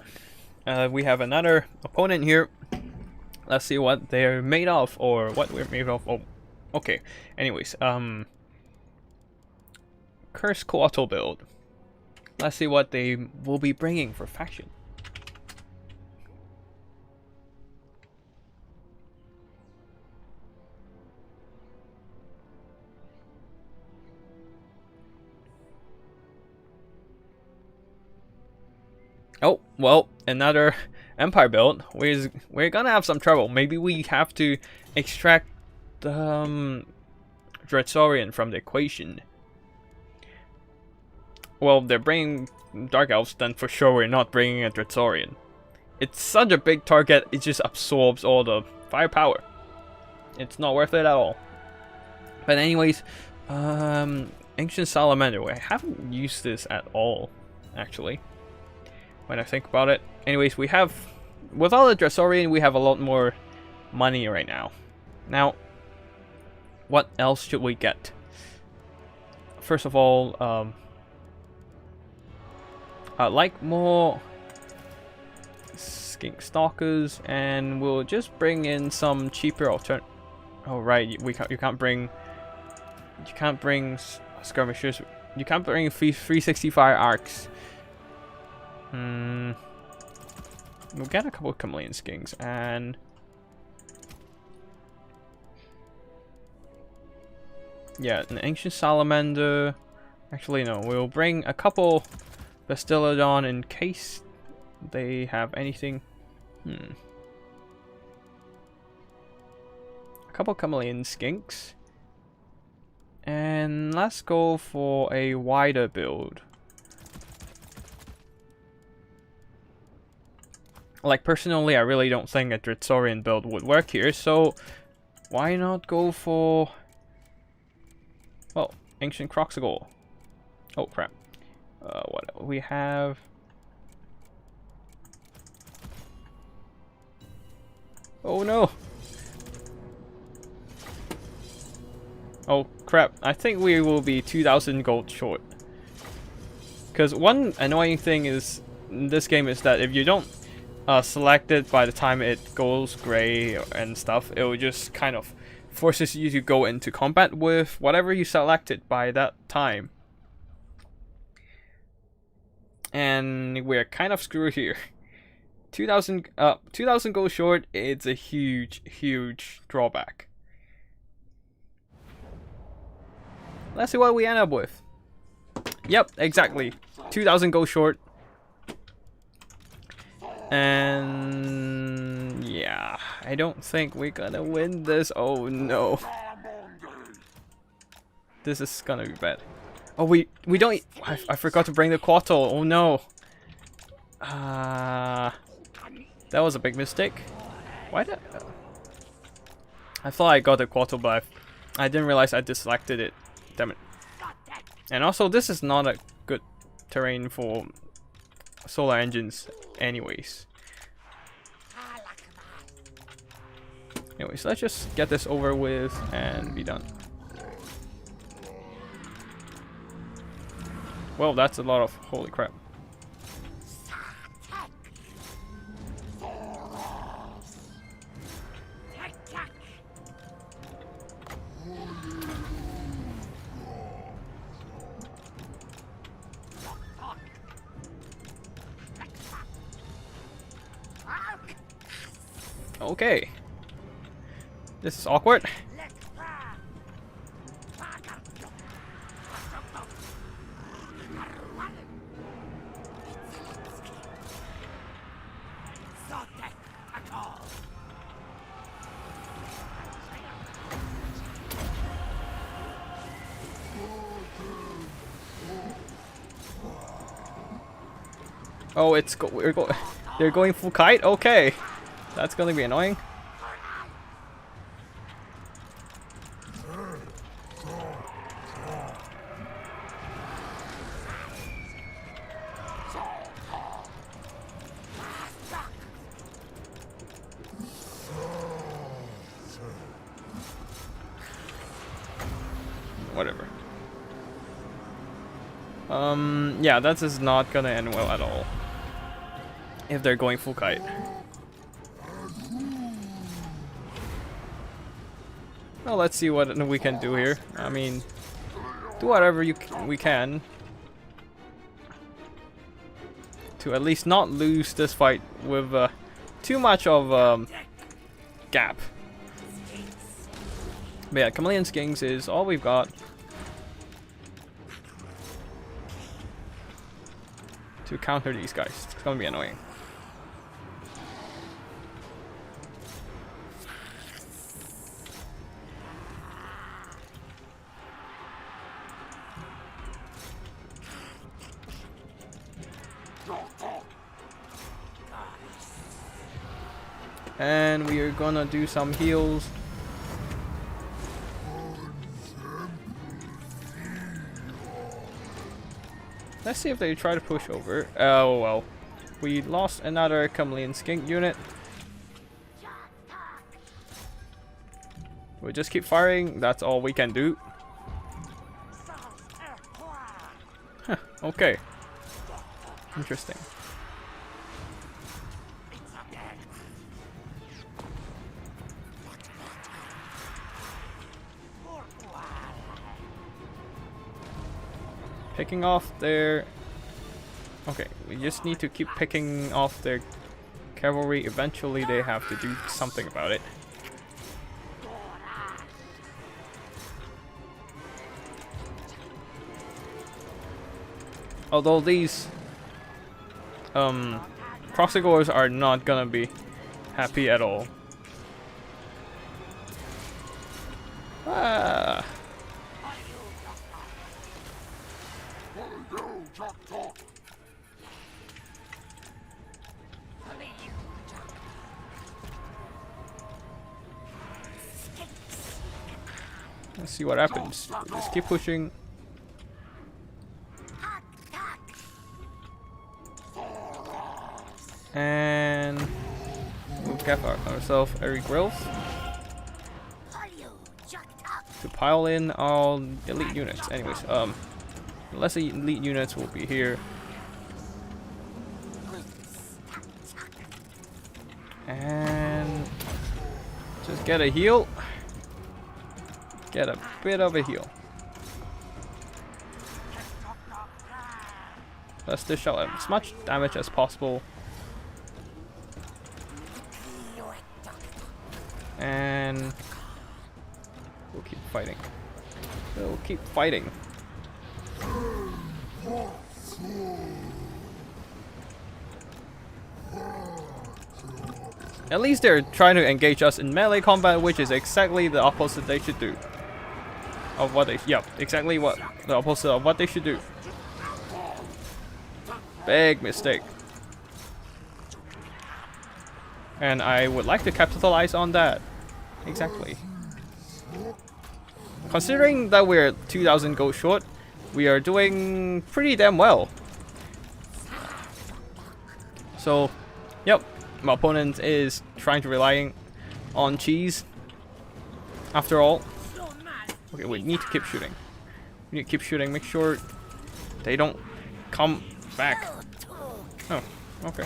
We have another opponent here. Let's see what they're made of, or what we're made of. Oh, okay. Anyways, Cursed Coatl Build. Let's see what they will be bringing for faction. Oh, well, another Empire build. We're gonna have some trouble. Maybe we have to extract the Dread Saurian from the equation. Well, they're bringing Dark Elves, then for sure we're not bringing a Dread Saurian. It's such a big target, it just absorbs all the firepower. It's not worth it at all. But anyways, Ancient Salamander. I haven't used this at all, actually, when I think about it. Anyways, we have, with all the Dread Saurian, we have a lot more money right now. Now, what else should we get? First of all, I like more Skink Stalkers, and we'll just bring in some cheaper alternate. Oh right, you can't bring skirmishers. You can't bring 365 arcs. We'll get a couple of chameleon skinks, and yeah, an ancient salamander. Actually, no, we'll bring a couple Bastillodon in case they have anything. A couple chameleon skinks, and let's go for a wider build. Like, personally, I really don't think a Dread Saurian build would work here, so why not go for, well, Ancient Croxagore. Oh crap. What we have? Oh no! Oh crap, I think we will be 2,000 gold short. Because one annoying thing is in this game is that if you don't select it by the time it goes grey and stuff, it will just kind of forces you to go into combat with whatever you selected by that time. And we're kind of screwed here. 2,000 gold short, it's a huge drawback. Let's see what we end up with. Yep, exactly. 2,000 gold short. And yeah, I don't think we're gonna win this. Oh no. This is gonna be bad. Oh, we don't. I forgot to bring the Coatl. Oh no. That was a big mistake. Why did I thought I got the Coatl, but I didn't realize I deselected it. Damn it. And also, this is not a good terrain for solar engines anyways. Anyways, let's just get this over with and be done. Well, that's a lot of holy crap. Okay. This is awkward. Oh, they're going full kite? Okay. That's gonna be annoying. Whatever. Yeah, that is not gonna end well at all. if they're going full kite. Well, let's see what we can do here. I mean, do whatever we can to at least not lose this fight with too much of gap. But yeah, Chameleon Skinks is all we've got to counter these guys. It's gonna be annoying. And we are gonna do some heals. Let's see if they try to push over. Oh well. We lost another Chameleon Skink unit. We just keep firing. That's all we can do. Huh, okay. Interesting. Picking off their... Okay, we just need to keep picking off their cavalry. Eventually they have to do something about it. Although these proxygores are not gonna be happy at all. Ah. Let's see what happens. Just keep pushing. And we'll get ourselves a regrowth to pile in all elite units. Anyways, less elite units will be here. And just get a heal. Get a bit of a heal. Let's dish out as much damage as possible. And we'll keep fighting. We'll keep fighting. At least they're trying to engage us in melee combat, which is exactly the opposite they should do. Of what they, yeah, exactly what the opposite of what they should do. Big mistake. And I would like to capitalize on that. Exactly. Considering that we're 2,000 gold short, we are doing pretty damn well. So, yep, my opponent is trying to relying on cheese. After all. Okay, we need to keep shooting. We need to keep shooting, make sure they don't come back. Oh, okay.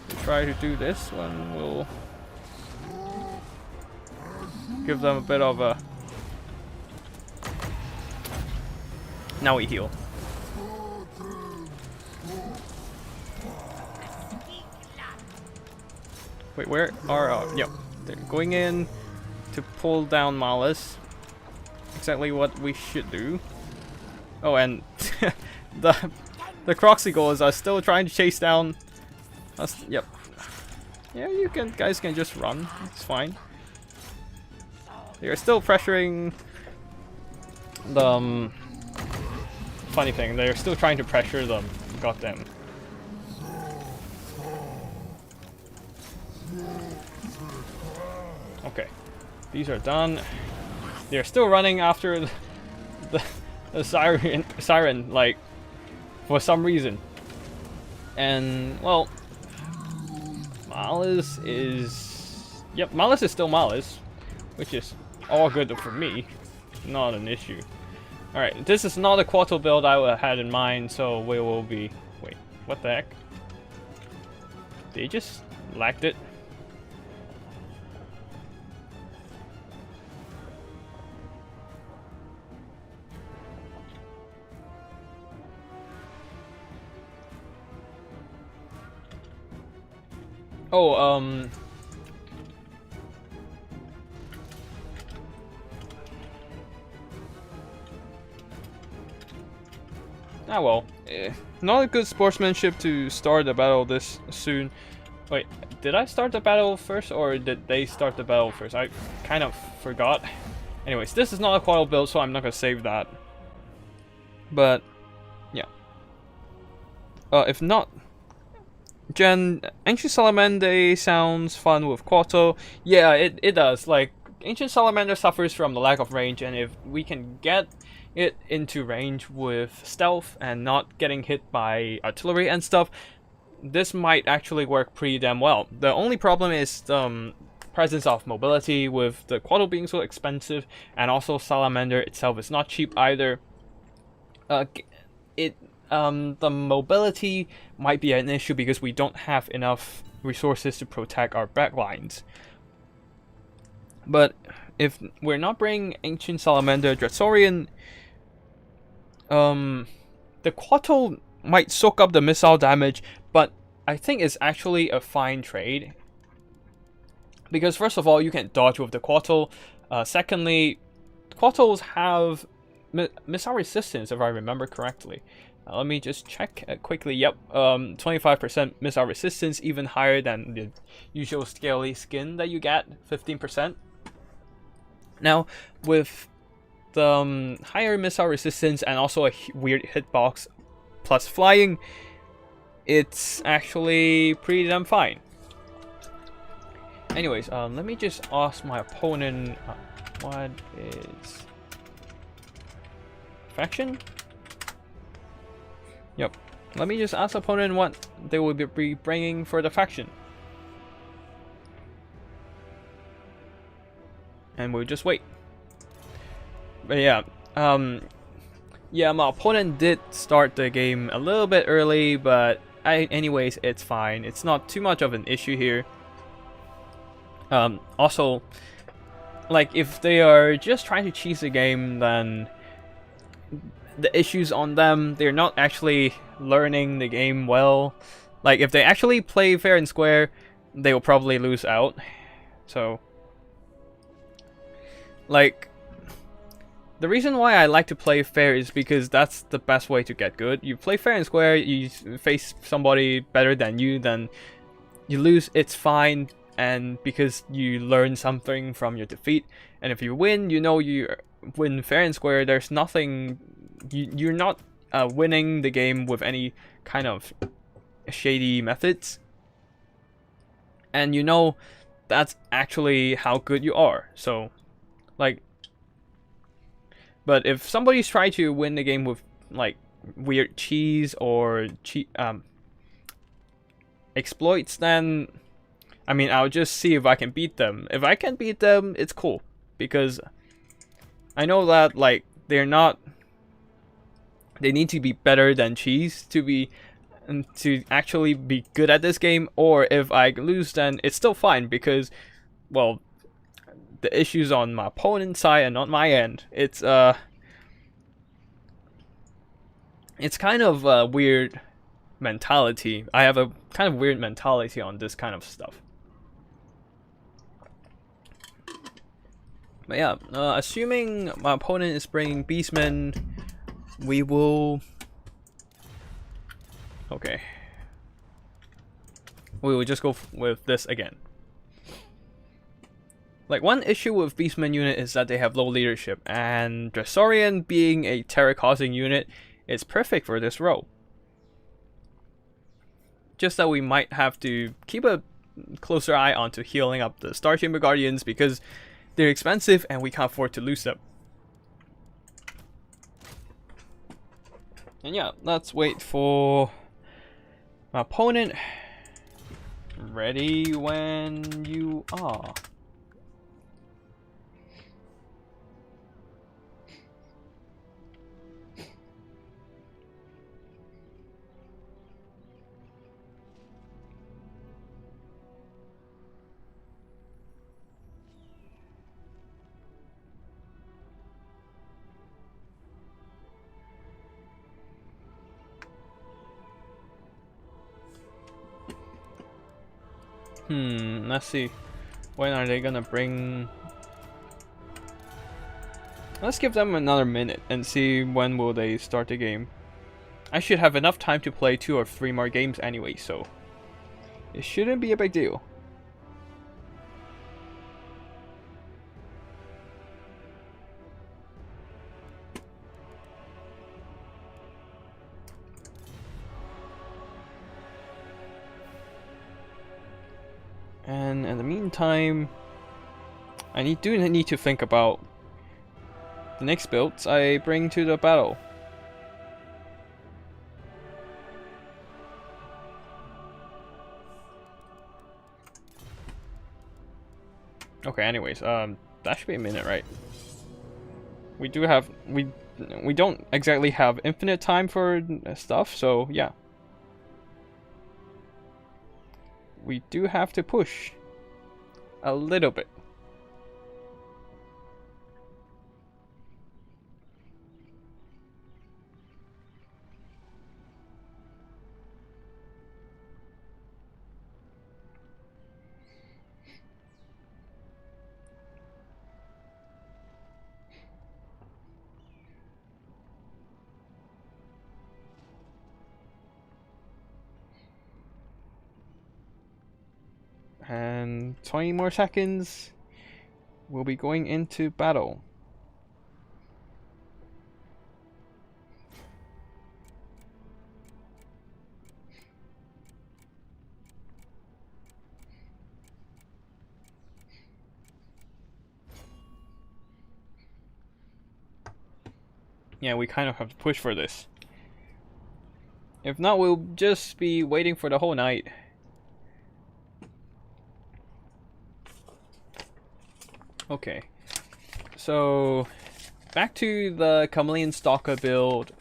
We'll try to do this one. We'll give them a bit of a... Now we heal. Wait, where are... yep, they're going in to pull down Malice. Exactly what we should do. Oh, and the Croxygores are still trying to chase down us. Yep. Yeah, you guys can just run. It's fine. They are still pressuring the funny thing. They're still trying to pressure them. Got them. Okay, these are done. They're still running after the siren, like, for some reason. And, well, Malice is... Yep, Malice is still Malice, which is all good for me. Not an issue. Alright, this is not a Coatl build I had in mind, so we will be... Wait, what the heck? They just lacked it. Oh, ah well, not a good sportsmanship to start the battle this soon. Wait, did I start the battle first or did they start the battle first? I kind of forgot. Anyways, this is not a Coatl build, so I'm not gonna save that. But, yeah. If not, Ancient Salamander sounds fun with Coatl. Yeah, it does. Like, Ancient Salamander suffers from the lack of range, and if we can get it into range with stealth and not getting hit by artillery and stuff, this might actually work pretty damn well. The only problem is the presence of mobility, with the Coatl being so expensive, and also Salamander itself is not cheap either. The mobility might be an issue because we don't have enough resources to protect our backlines. But if we're not bringing Ancient Salamander Dread Saurian, the Coatl might soak up the missile damage, but I think it's actually a fine trade. Because first of all, you can dodge with the Coatl. Secondly, Coatls have missile resistance, if I remember correctly. Let me just check quickly. Yep, 25% missile resistance, even higher than the usual scaly skin that you get, 15%. Now, with the higher missile resistance and also a weird hitbox plus flying, it's actually pretty damn fine. Anyways, let me just ask my opponent what is faction? Yep. Let me just ask the opponent what they will be bringing for the faction. And we'll just wait. But yeah, yeah, my opponent did start the game a little bit early, but anyways, it's fine. It's not too much of an issue here. Also, like, if they are just trying to cheese the game, then the issues on them. They're not actually learning the game well. Like, if they actually play fair and square, they will probably lose out. So, like, the reason why I like to play fair is because that's the best way to get good. You play fair and square, you face somebody better than you, then you lose, it's fine, and because you learn something from your defeat. And if you win, you know you win fair and square. There's nothing, you're not winning the game with any kind of shady methods, and you know that's actually how good you are. So, like, but if somebody's trying to win the game with like weird cheese or exploits, then I mean, I'll just see if I can beat them. If I can beat them, it's cool, because I know that, like, they're not, they need to be better than cheese to actually be good at this game. Or if I lose, then it's still fine, because, well, the issues on my opponent's side and not my end. It's kind of a weird mentality. I have a kind of weird mentality on this kind of stuff. But yeah, assuming my opponent is bringing Beastmen, we will... Okay. We will just go with this again. Like, one issue with Beastmen unit is that they have low leadership, and Dread Saurian, being a terror-causing unit, is perfect for this role. Just that we might have to keep a closer eye onto healing up the Star Chamber Guardians, because they're expensive and we can't afford to lose them. And yeah, let's wait for my opponent. Ready when you are. Let's see. When are they gonna bring... Let's give them another minute and see when will they start the game. I should have enough time to play 2 or 3 more games anyway, so it shouldn't be a big deal. And in the meantime, I do need to think about the next builds I bring to the battle. Okay, anyways, that should be a minute, right? We do have we don't exactly have infinite time for stuff, so yeah. We do have to push a little bit. And 20 more seconds, we'll be going into battle. Yeah, we kind of have to push for this. If not, we'll just be waiting for the whole night. Okay, so back to the Chameleon Stalker build.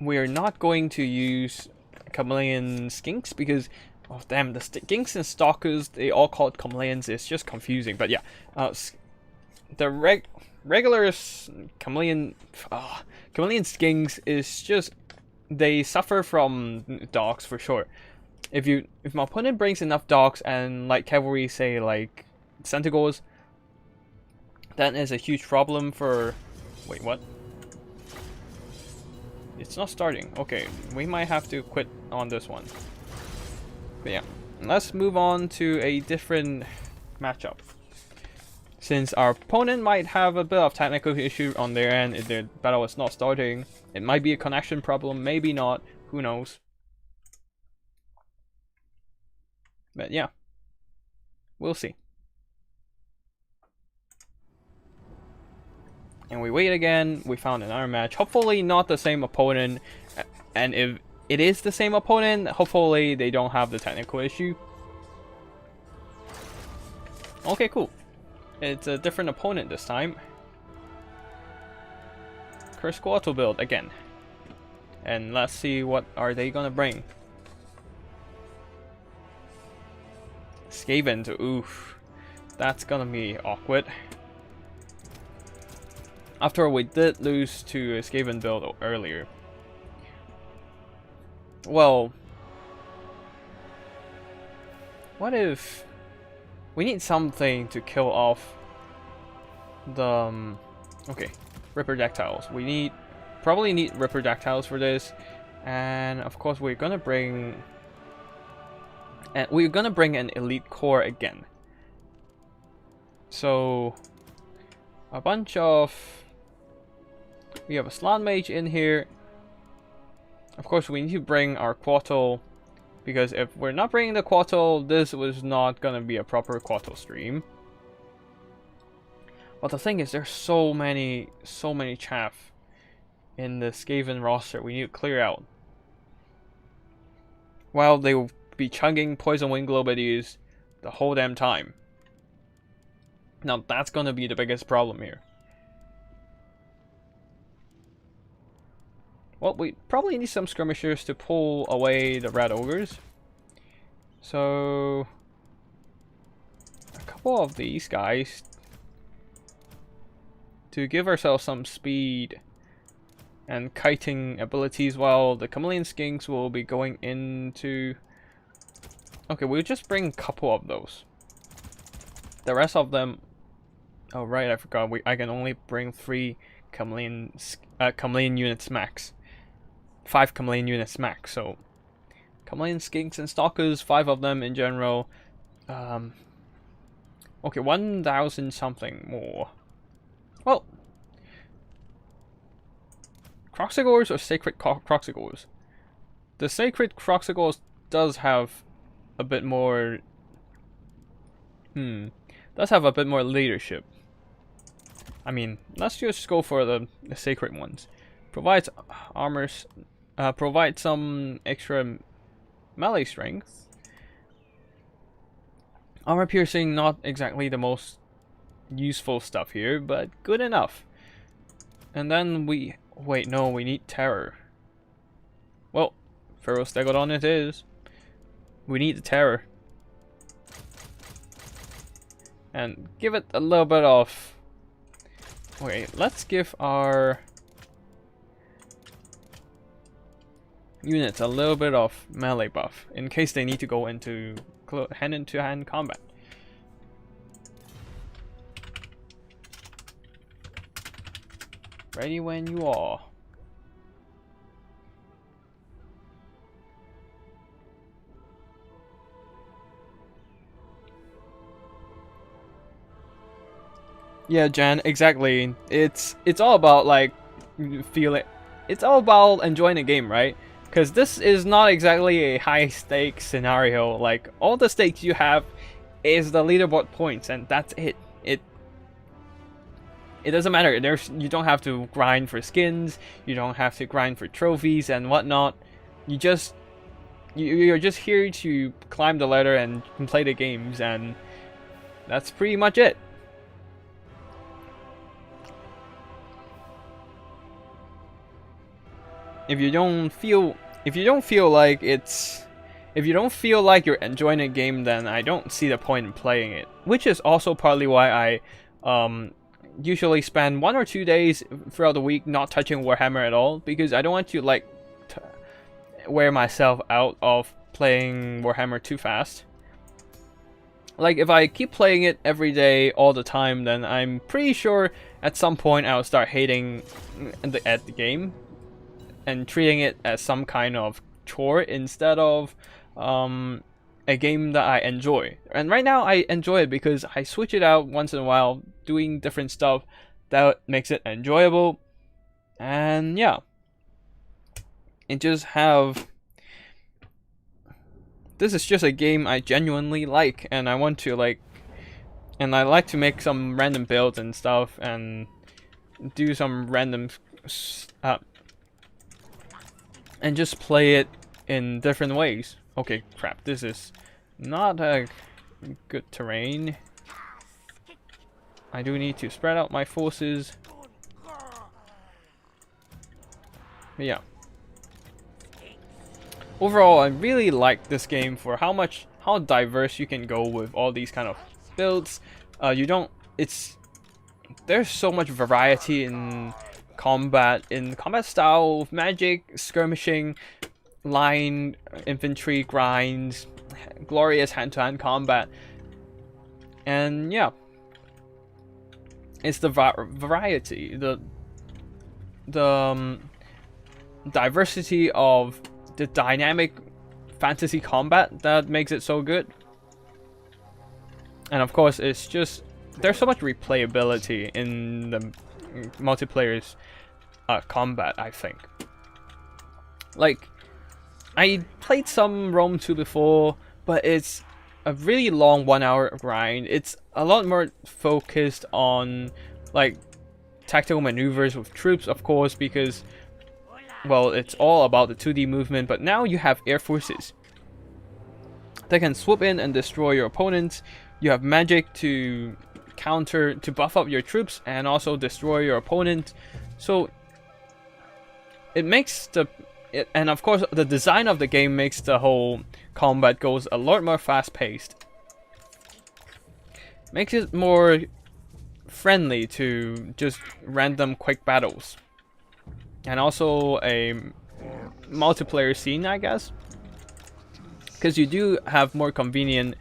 We're not going to use Chameleon Skinks because, oh damn, the Skinks and Stalkers, they all called Chameleons. It's just confusing. But yeah, the regular Chameleon Skinks is just, they suffer from dogs for sure. If my opponent brings enough dogs and like cavalry, say like Centaurs, that is a huge problem for... Wait, what? It's not starting. Okay, we might have to quit on this one. But yeah, let's move on to a different matchup. Since our opponent might have a bit of technical issue on their end, if their battle is not starting, it might be a connection problem, maybe not, who knows. But yeah, we'll see. And we wait again, we found another match. Hopefully not the same opponent. And if it is the same opponent, hopefully they don't have the technical issue. Okay, cool. It's a different opponent this time. Coatl build again. And let's see what are they gonna bring. Skaven, oof. That's gonna be awkward. After we did lose to a Skaven build earlier. Well, what if we need something to kill off the okay, Ripperdactyls. We probably need Ripperdactyls for this, and of course we're gonna bring an elite core again. So a bunch of... We have a Slan Mage in here. Of course, we need to bring our Coatl, because if we're not bringing the Coatl, this was not gonna be a proper Coatl stream. But the thing is, there's so many chaff in the Skaven roster we need to clear out. While they will be chugging Poison Wind Globadies the whole damn time. Now that's gonna be the biggest problem here. Well, we probably need some skirmishers to pull away the red ogres. So a couple of these guys to give ourselves some speed and kiting abilities, while the Chameleon Skinks will be going into Okay, we'll just bring a couple of those. The rest of them... Oh right, I forgot. I can only bring 3 chameleon units max. 5 chameleon units max, so... Chameleon, skinks, and stalkers, 5 of them in general. Okay, 1,000 something more. Well... Croxigores or Sacred Croxigores? The Sacred Croxigores does have a bit more... does have a bit more leadership. I mean, let's just go for the Sacred ones. Provides armors... provides some extra melee strength. Armor piercing, not exactly the most useful stuff here, but good enough. And then we... Wait, no, we need terror. Well, Pharaoh Stegodon it is. We need the terror. And give it a little bit of... Wait, let's give our units a little bit of melee buff in case they need to go into hand-to-hand combat. Ready when you are. Yeah, Jan, exactly. It's all about like feeling. It's all about enjoying the game, right? Because this is not exactly a high stakes scenario. Like all the stakes you have is the leaderboard points, and that's it. It doesn't matter. You don't have to grind for skins. You don't have to grind for trophies and whatnot. You're just here to climb the ladder and play the games, and that's pretty much it. If you don't feel like you're enjoying the game, then I don't see the point in playing it. Which is also partly why I usually spend 1 or 2 days throughout the week not touching Warhammer at all, because I don't want to like wear myself out of playing Warhammer too fast. Like if I keep playing it every day all the time, then I'm pretty sure at some point I'll start hating at the game and treating it as some kind of chore instead of a game that I enjoy. And right now I enjoy it because I switch it out once in a while, doing different stuff that makes it enjoyable. And yeah, it just have... This is just a game I genuinely like, and I want to like... And I like to make some random builds and stuff, and do some random... and just play it in different ways. Okay, crap, this is not a good terrain. I do need to spread out my forces. But yeah. Overall, I really like this game for how diverse you can go with all these kind of builds. There's so much variety in combat style, magic, skirmishing, line, infantry, grinds, glorious hand-to-hand combat, and yeah, it's the variety, the diversity of the dynamic fantasy combat that makes it so good. And of course, it's just there's so much replayability in the multiplayer's combat, I think. Like, I played some Rome 2 before, but it's a really long 1-hour grind. It's a lot more focused on like tactical maneuvers with troops, of course, because, well, it's all about the 2D movement, but now you have air forces that can swoop in and destroy your opponents. You have magic to buff up your troops and also destroy your opponent. So it makes and of course the design of the game makes the whole combat goes a lot more fast paced. Makes it more friendly to just random quick battles. And also a multiplayer scene, I guess. because you do have more convenient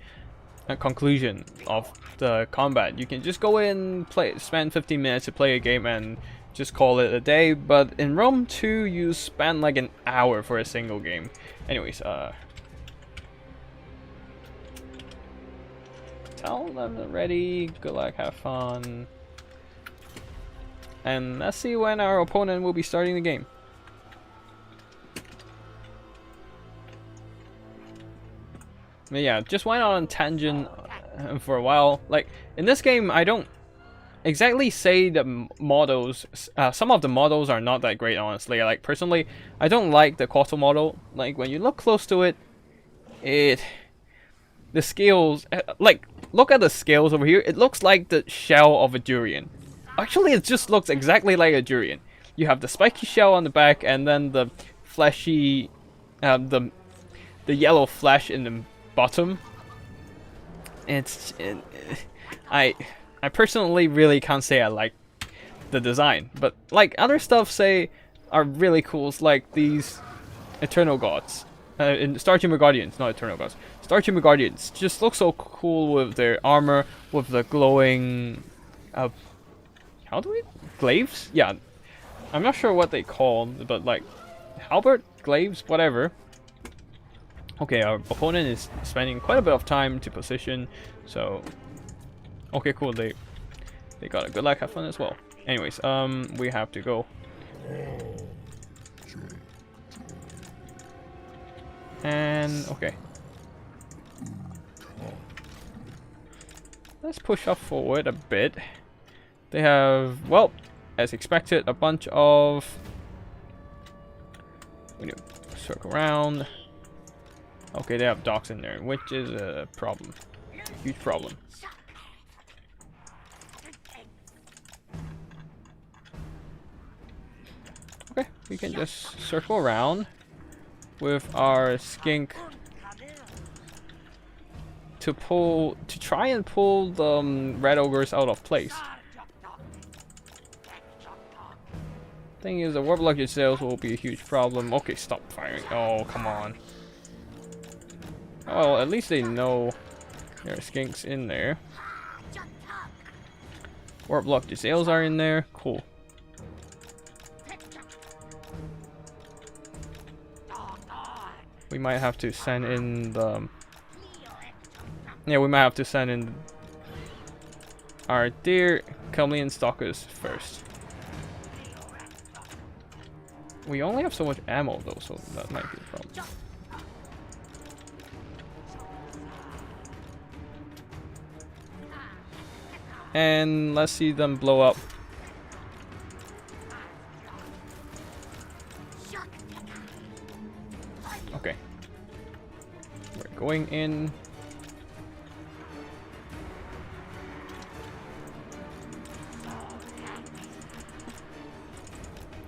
conclusion of the combat. You can just go in, spend 15 minutes to play a game and just call it a day, but in Rome 2 you spend like an hour for a single game. Anyways, tell them they're ready, good luck, have fun, and let's see when our opponent will be starting the game. But yeah, just went on a tangent for a while. Like, in this game, I don't exactly say the models, some of the models are not that great, honestly. Like, personally, I don't like the Coatl model. Like, when you look close to it, the scales, like, look at the scales over here, it looks like the shell of a durian. Actually, it just looks exactly like a durian. You have the spiky shell on the back, and then the fleshy, the yellow flesh in the bottom. I personally really can't say I like the design, but like other stuff say are really cool, like these Eternal Gods, in Star Chamber Guardians, not Eternal Gods. Star Chamber Guardians just look so cool with their armor, with the glowing, how do we, glaives? Yeah, I'm not sure what they call, but like halberd, glaives, whatever. Okay, our opponent is spending quite a bit of time to position, so okay, cool. They got a good luck, have fun as well. Anyways, we have to go. And okay, let's push up forward a bit. They have, well, as expected, a bunch of. We need to circle around. Okay, they have docks in there, which is a problem. Huge problem. Okay, we can just circle around with our skink to try and pull the red ogres out of place. Thing is, the warlock sales will be a huge problem. Okay, stop firing. Oh, come on. Well, at least they know there are skinks in there. Warlock Giselles are in there. Cool. We might have to send in the... Yeah, we might have to send in our dear Chameleon Stalkers first. We only have so much ammo though, so that might be a problem. And let's see them blow up. Okay. We're going in.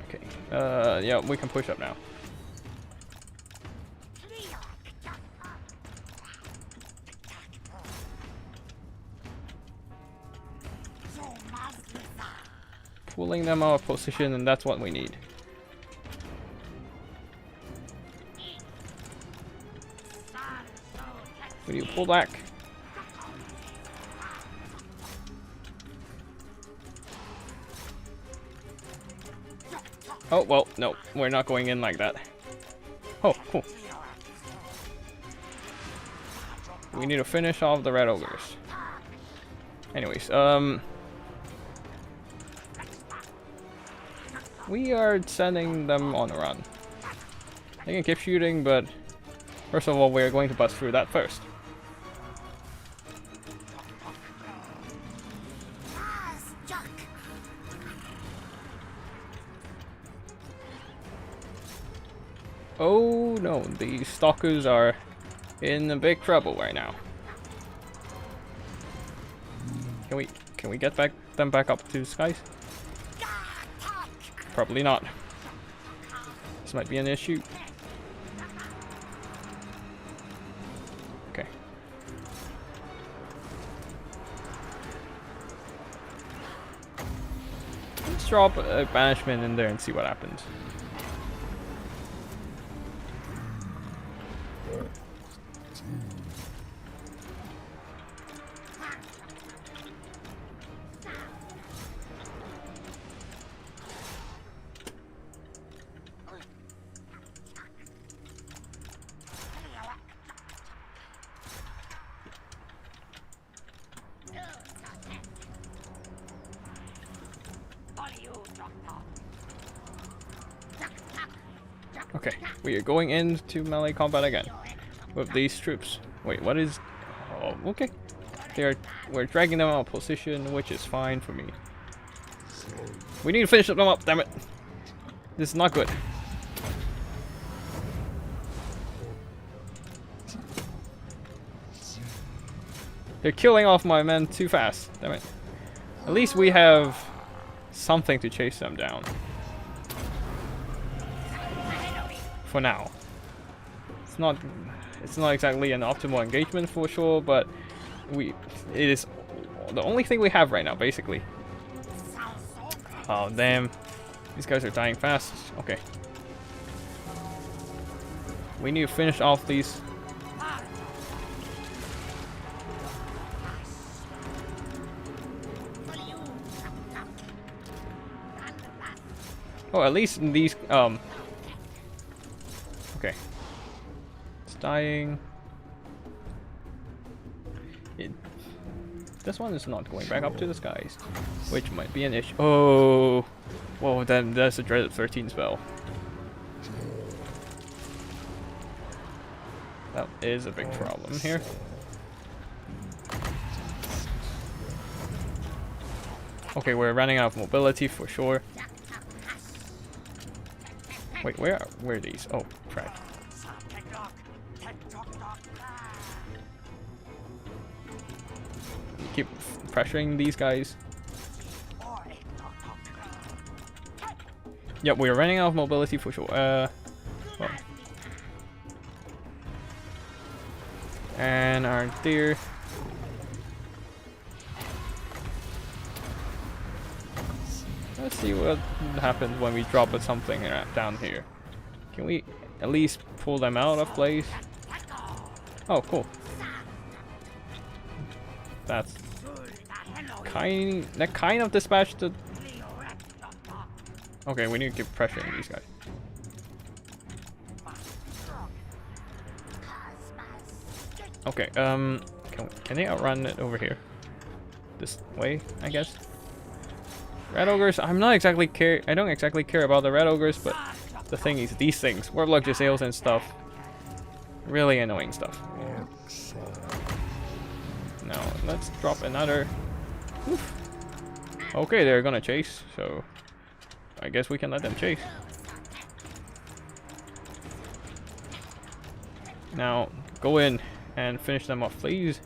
Okay. Yeah, we can push up now. Pulling them out of position, and that's what we need. We need to pull back. Oh, well, no, we're not going in like that. Oh, cool. We need to finish off the red ogres. Anyways, we are sending them on a run. They can keep shooting, but first of all, we're going to bust through that first. Oh no, the stalkers are in big trouble right now. Can we get them back up to the skies? Probably not. This might be an issue. Okay. Let's drop a banishment in there and see what happens. Okay, we are going into melee combat again with these troops. Wait, what is... Oh, okay. We're dragging them out of position, which is fine for me. We need to finish them up, damn it! This is not good. They're killing off my men too fast, damn it. At least we have something to chase them down. For now. It's not exactly an optimal engagement for sure, but it is the only thing we have right now, basically. Oh damn. These guys are dying fast. Okay. We need to finish off these. Oh, at least these okay. It's dying. This one is not going back up to the skies, which might be an issue. Oh, whoa! Then that's a Dread 13 spell. That is a big problem here. Okay, we're running out of mobility for sure. Wait, where are these? Oh, crap. Keep pressuring these guys. Yep, we're running out of mobility for sure. Well. And our deer. Let's see what happens when we drop something down here. Can we at least pull them out of place? Oh, cool. That kind of dispatched the... Okay, we need to keep pressuring these guys. Okay, can they outrun it over here? This way, I guess. Red ogres, I don't exactly care about the red ogres, but the thing is, these things, warlock Jezzails and stuff, really annoying stuff. Now let's drop another. Oof. Okay, they're gonna chase, so I guess we can let them chase. Now go in and finish them off, please.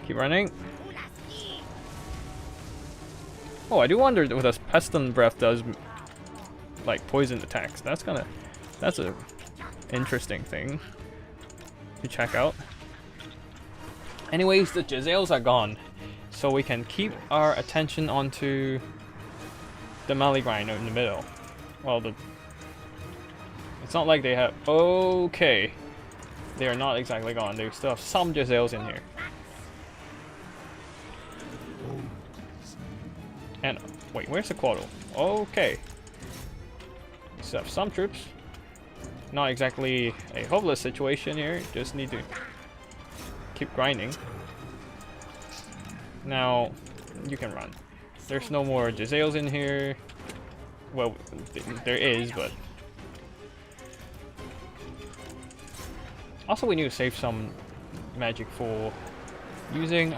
Keep running. Oh, I do wonder what this pestilent breath does, like poison attacks. That's a interesting thing to check out. Anyways, the Jezzails are gone, so we can keep our attention onto the melee grinder in the middle. Well, it's not like they have. Okay, they are not exactly gone. They still have some Jezzails in here. And wait, where's the Coatl? Okay. So have some troops. Not exactly a hopeless situation here. Just need to keep grinding. Now you can run. There's no more Jezzails in here. Well, there is, but also we need to save some magic for using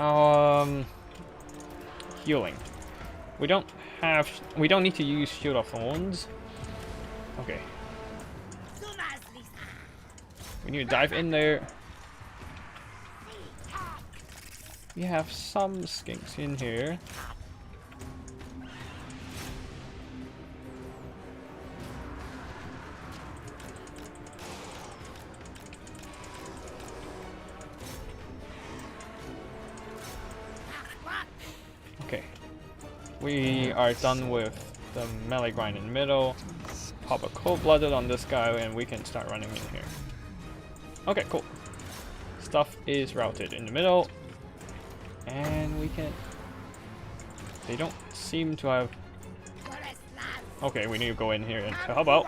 healing. We don't need to use Shield of Thorns. Okay. We need to dive in there. We have some skinks in here. Okay. We are done with the melee grind in the middle. Pop a cold-blooded on this guy and we can start running in here. Okay, cool. Stuff is routed in the middle. And we can... They don't seem to have... Okay, we need to go in here and help out.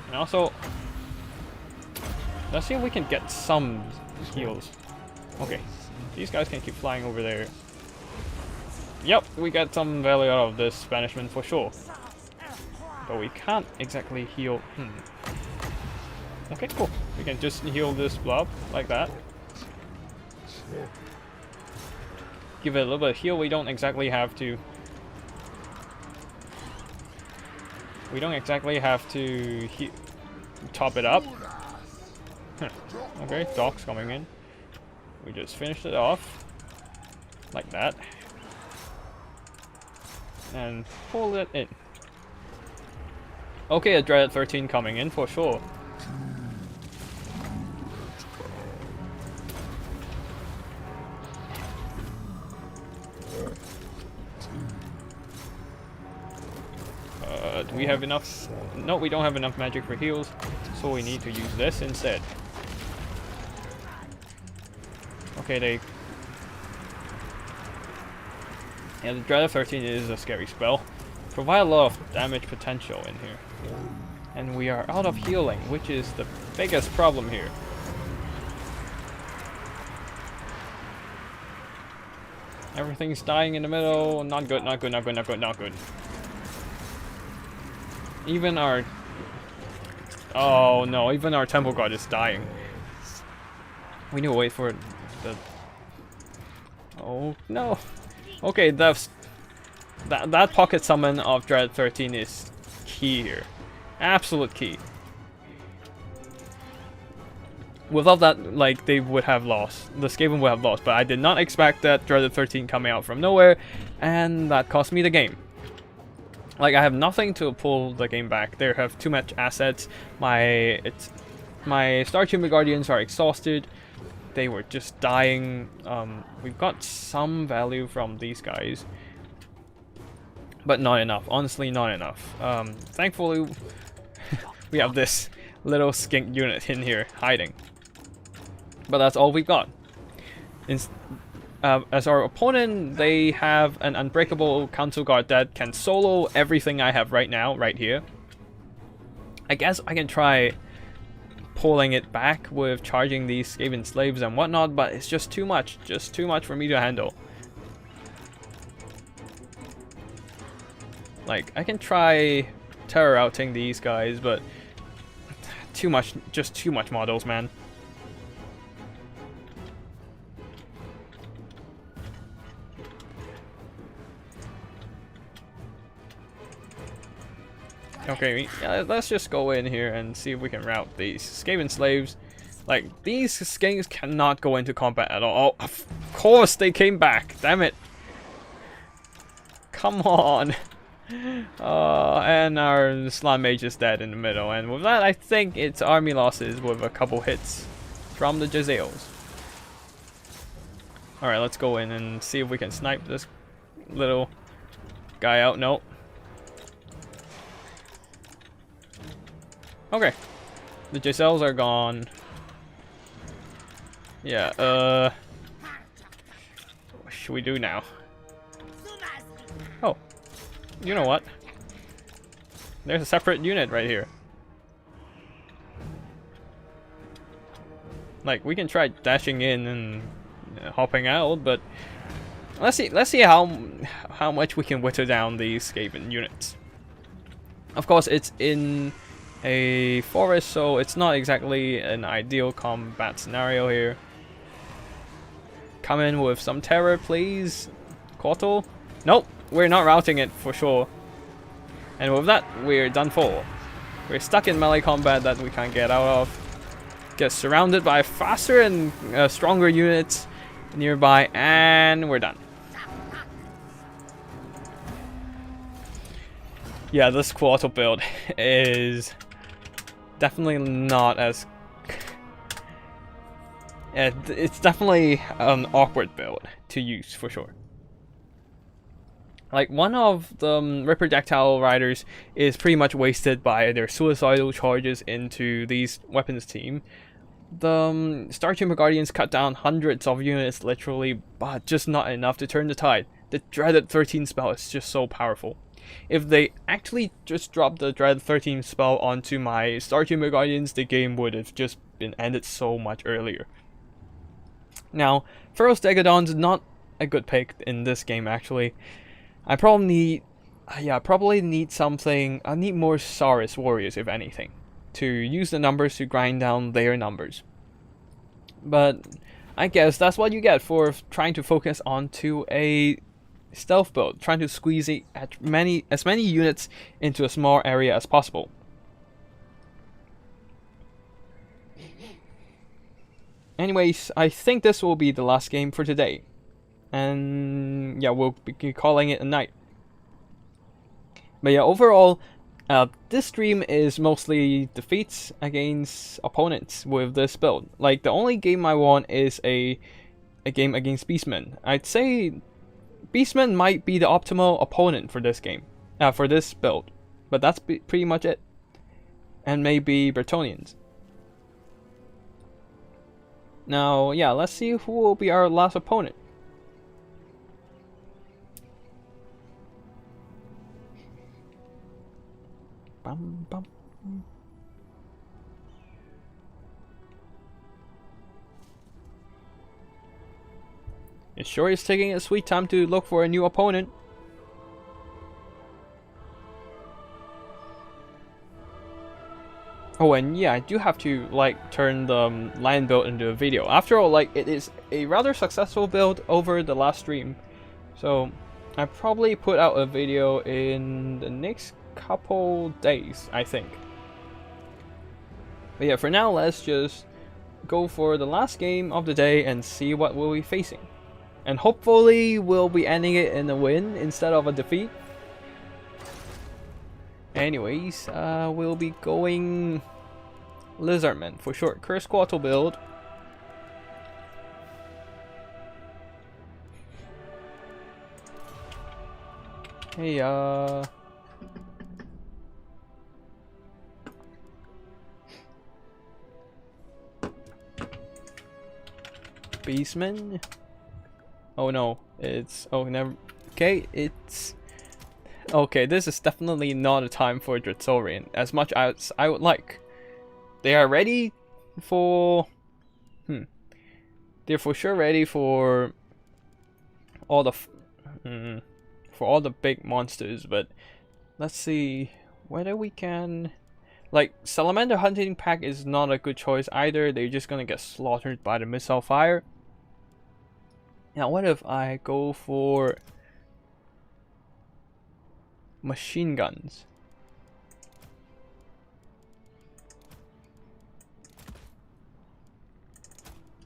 And also... Let's see if we can get some heals. Okay, these guys can keep flying over there. Yep, we get some value out of this banishment for sure. But we can't exactly heal... Okay, cool. We can just heal this blob like that. Give it a little bit of heal. We don't exactly have to... We don't exactly have to top it up. Okay, Doc's coming in. We just finished it off. Like that. And pull it in. Okay, a Dread 13 coming in for sure. Do we have enough? No, we don't have enough magic for heals, so we need to use this instead. Okay, yeah, the Dread 13 is a scary spell. Provide a lot of damage potential in here. And we are out of healing, which is the biggest problem here. Everything's dying in the middle. Not good, not good, not good, not good, not good. Even our... Oh no, even our Temple God is dying. We need to wait for the... Oh no. Okay, that pocket summon of Dread 13 is key here. Absolute key. Without that, like, they would have lost. The Skaven would have lost, but I did not expect that Dread 13 coming out from nowhere, and that cost me the game. Like, I have nothing to pull the game back. They have too much assets. My Star Chamber Guardians are exhausted. They were just dying. We've got some value from these guys, but not enough. Honestly, not enough. Thankfully, we have this little skink unit in here hiding. But that's all we've got. As our opponent, they have an unbreakable Council Guard that can solo everything I have right now, right here. I guess I can try pulling it back with charging these Skaven slaves and whatnot, but it's just too much for me to handle. Like, I can try terror outing these guys, but too much, just too much models, man. Okay, let's just go in here and see if we can rout these Skaven slaves. Like, these skinks cannot go into combat at all. Oh, of course they came back. Damn it. Come on. And our Slime Mage is dead in the middle. And with that, I think it's army losses with a couple hits from the Jezzails. Alright, let's go in and see if we can snipe this little guy out. Nope. Okay, the Jezzails are gone. Yeah, what should we do now? Oh, you know what? There's a separate unit right here. Like, we can try dashing in and hopping out, but let's see how much we can whittle down these Skaven units. Of course, it's in a forest, so it's not exactly an ideal combat scenario here. Come in with some terror, please, Coatl. Nope, we're not routing it for sure. And with that, we're done for. We're stuck in melee combat that we can't get out of. Get surrounded by faster and stronger units nearby, and we're done. Yeah, this Coatl build is definitely not as... it's definitely an awkward build to use, for sure. Like, one of the Riperdactyl riders is pretty much wasted by their suicidal charges into these weapons team. The Star Chamber Guardians cut down hundreds of units literally, but just not enough to turn the tide. The dreaded 13 spell is just so powerful. If they actually just dropped the dreaded 13 spell onto my Star Chamber Guardians, the game would have just been ended so much earlier. Now, Feroz Stegodon's not a good pick in this game actually. I probably need something. I need more Saurus warriors if anything, to use the numbers to grind down their numbers. But I guess that's what you get for trying to focus onto a stealth build, trying to squeeze as many units into a small area as possible. Anyways, I think this will be the last game for today. And yeah, we'll be calling it a night. But yeah, overall, this stream is mostly defeats against opponents with this build. Like, the only game I want is a game against Beastmen. I'd say Beastmen might be the optimal opponent for this game, for this build. But that's pretty much it. And maybe Bretonnians. Now, yeah, let's see who will be our last opponent. Bum, bum. It sure is taking a sweet time to look for a new opponent. Oh, and yeah, I do have to like turn the lion build into a video. After all, like, it is a rather successful build over the last stream, so I probably put out a video in the next couple days, I think. But yeah, for now, let's just go for the last game of the day and see what we'll be facing. And hopefully we'll be ending it in a win instead of a defeat. Anyways, we'll be going Lizardmen for short. Cursed Coatl build. Hey, Beastmen? Oh no, it's... oh, never... okay, it's... okay, this is definitely not a time for Dread Saurian, as much as I would like. They are ready for... they're for sure ready for all the... for all the big monsters, but let's see whether we can... like, Salamander Hunting Pack is not a good choice either. They're just gonna get slaughtered by the missile fire. Now, what if I go for machine guns?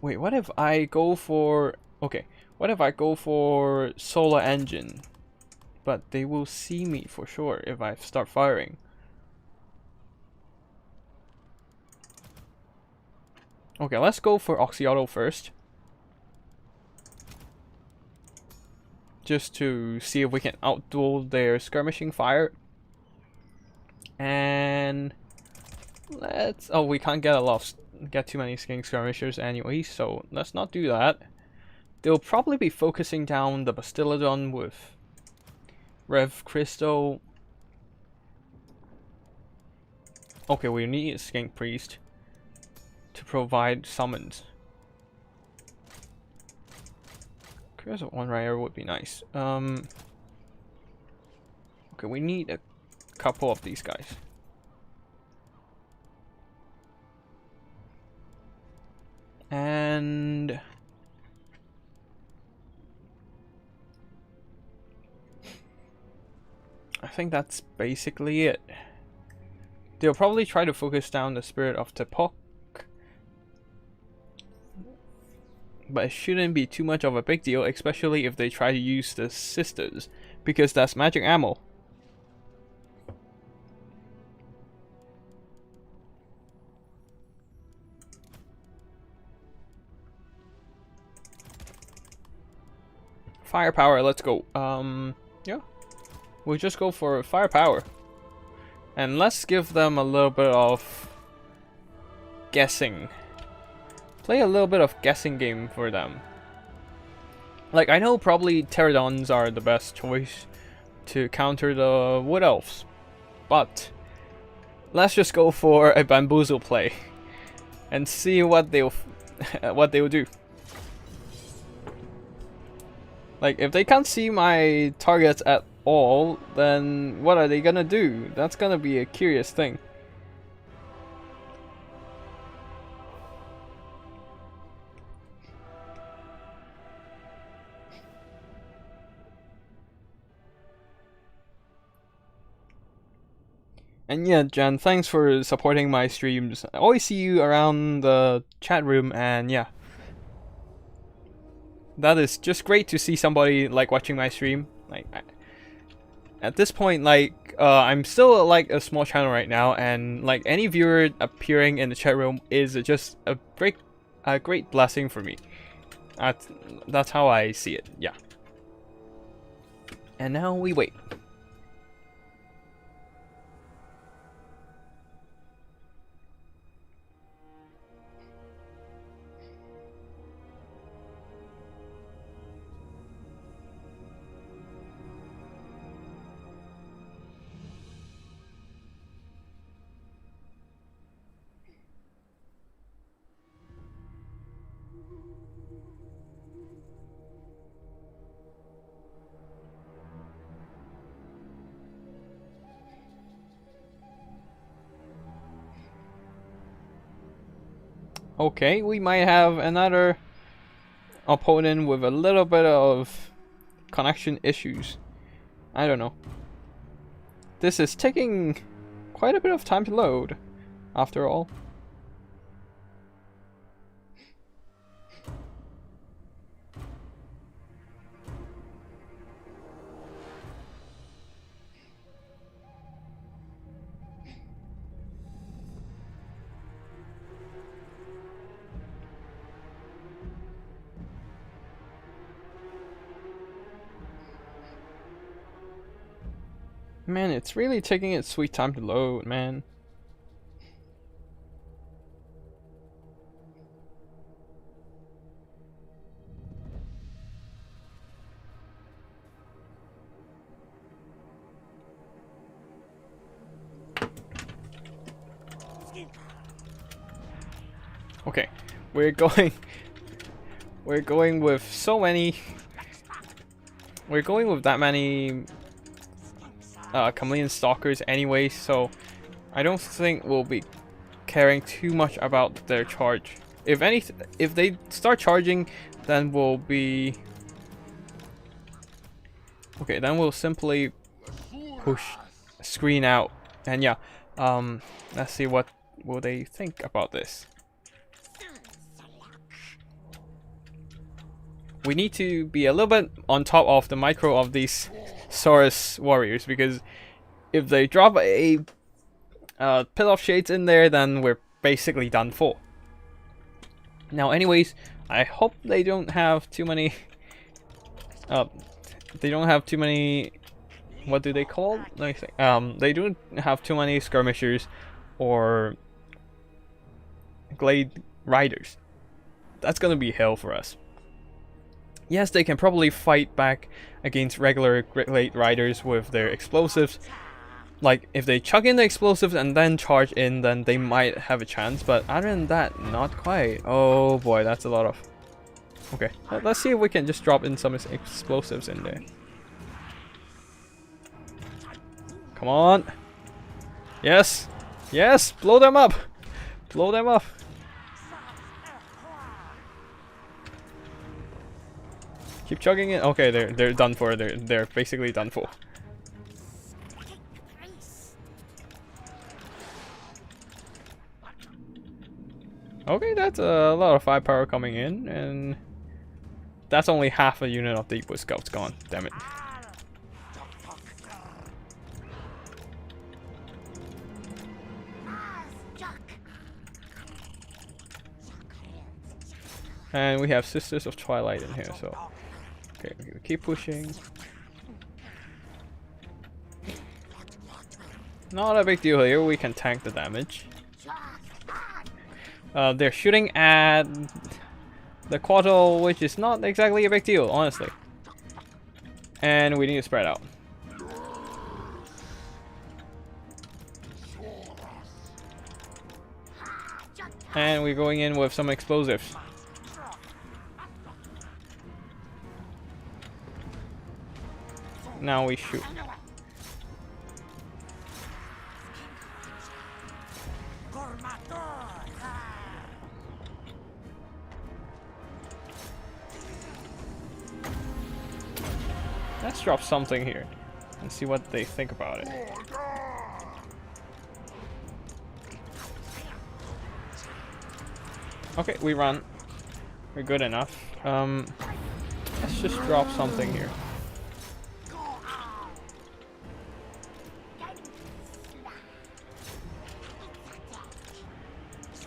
Wait, what if I go for... okay, what if I go for solar engine? But they will see me for sure if I start firing. Okay, let's go for Oxyotl first. Just to see if we can outduel their skirmishing fire. And let's... oh, we can't get too many skin skirmishers anyway, so let's not do that. They'll probably be focusing down the Bastillodon with Rev Crystal. Okay, we need a Skink Priest to provide summons. Curse of One Rider would be nice. Okay, we need a couple of these guys. And I think that's basically it. They'll probably try to focus down the Spirit of Tepok, but it shouldn't be too much of a big deal, especially if they try to use the Sisters, because that's magic ammo. Firepower, let's go. Yeah. We'll just go for firepower. And let's give them a little bit of guessing. play a little bit of guessing game for them. Like, I know probably pterodons are the best choice to counter the wood elves, but let's just go for a bamboozle play and see what they'll do. Like, if they can't see my targets at all, then what are they gonna do? That's gonna be a curious thing. And yeah, Jen, thanks for supporting my streams. I always see you around the chat room, and yeah. That is just great to see somebody like watching my stream. Like, at this point, like, I'm still like a small channel right now, and like any viewer appearing in the chat room is just a great blessing for me. That's how I see it, yeah. And now we wait. Okay, we might have another opponent with a little bit of connection issues. I don't know. This is taking quite a bit of time to load, after all. Man, it's really taking its sweet time to load, man. Okay, we're going with so many. We're going with that many chameleon stalkers anyway, so I don't think we'll be caring too much about their charge. If they start charging, then we'll be okay. Then we'll simply push screen out, and yeah, let's see what will they think about this. We need to be a little bit on top of the micro of these Saurus warriors, because if they drop a Pit of Shades in there, then we're basically done for. Now, anyways, I hope they don't have too many. They don't have too many. What do they call? Let me think. They don't have too many skirmishers or glade riders. That's gonna be hell for us. Yes, they can probably fight back against regular glade riders with their explosives. Like, if they chuck in the explosives and then charge in, then they might have a chance. But other than that, not quite. Oh boy, that's a lot of... Okay, let's see if we can just drop in some explosives in there. Come on. Yes. Yes, blow them up. Blow them up. Keep chugging it. Okay, they're done for. They're basically done for. Okay, that's a lot of firepower coming in, and that's only half a unit of the Deep Wood Scouts gone. Damn it. And we have Sisters of Twilight in here, so okay, we keep pushing. Not a big deal here, we can tank the damage. They're shooting at the Coatl, which is not exactly a big deal, honestly. And we need to spread out. And we're going in with some explosives. Now we shoot. Let's drop something here and see what they think about it. Okay, we run. We're good enough. Let's just drop something here.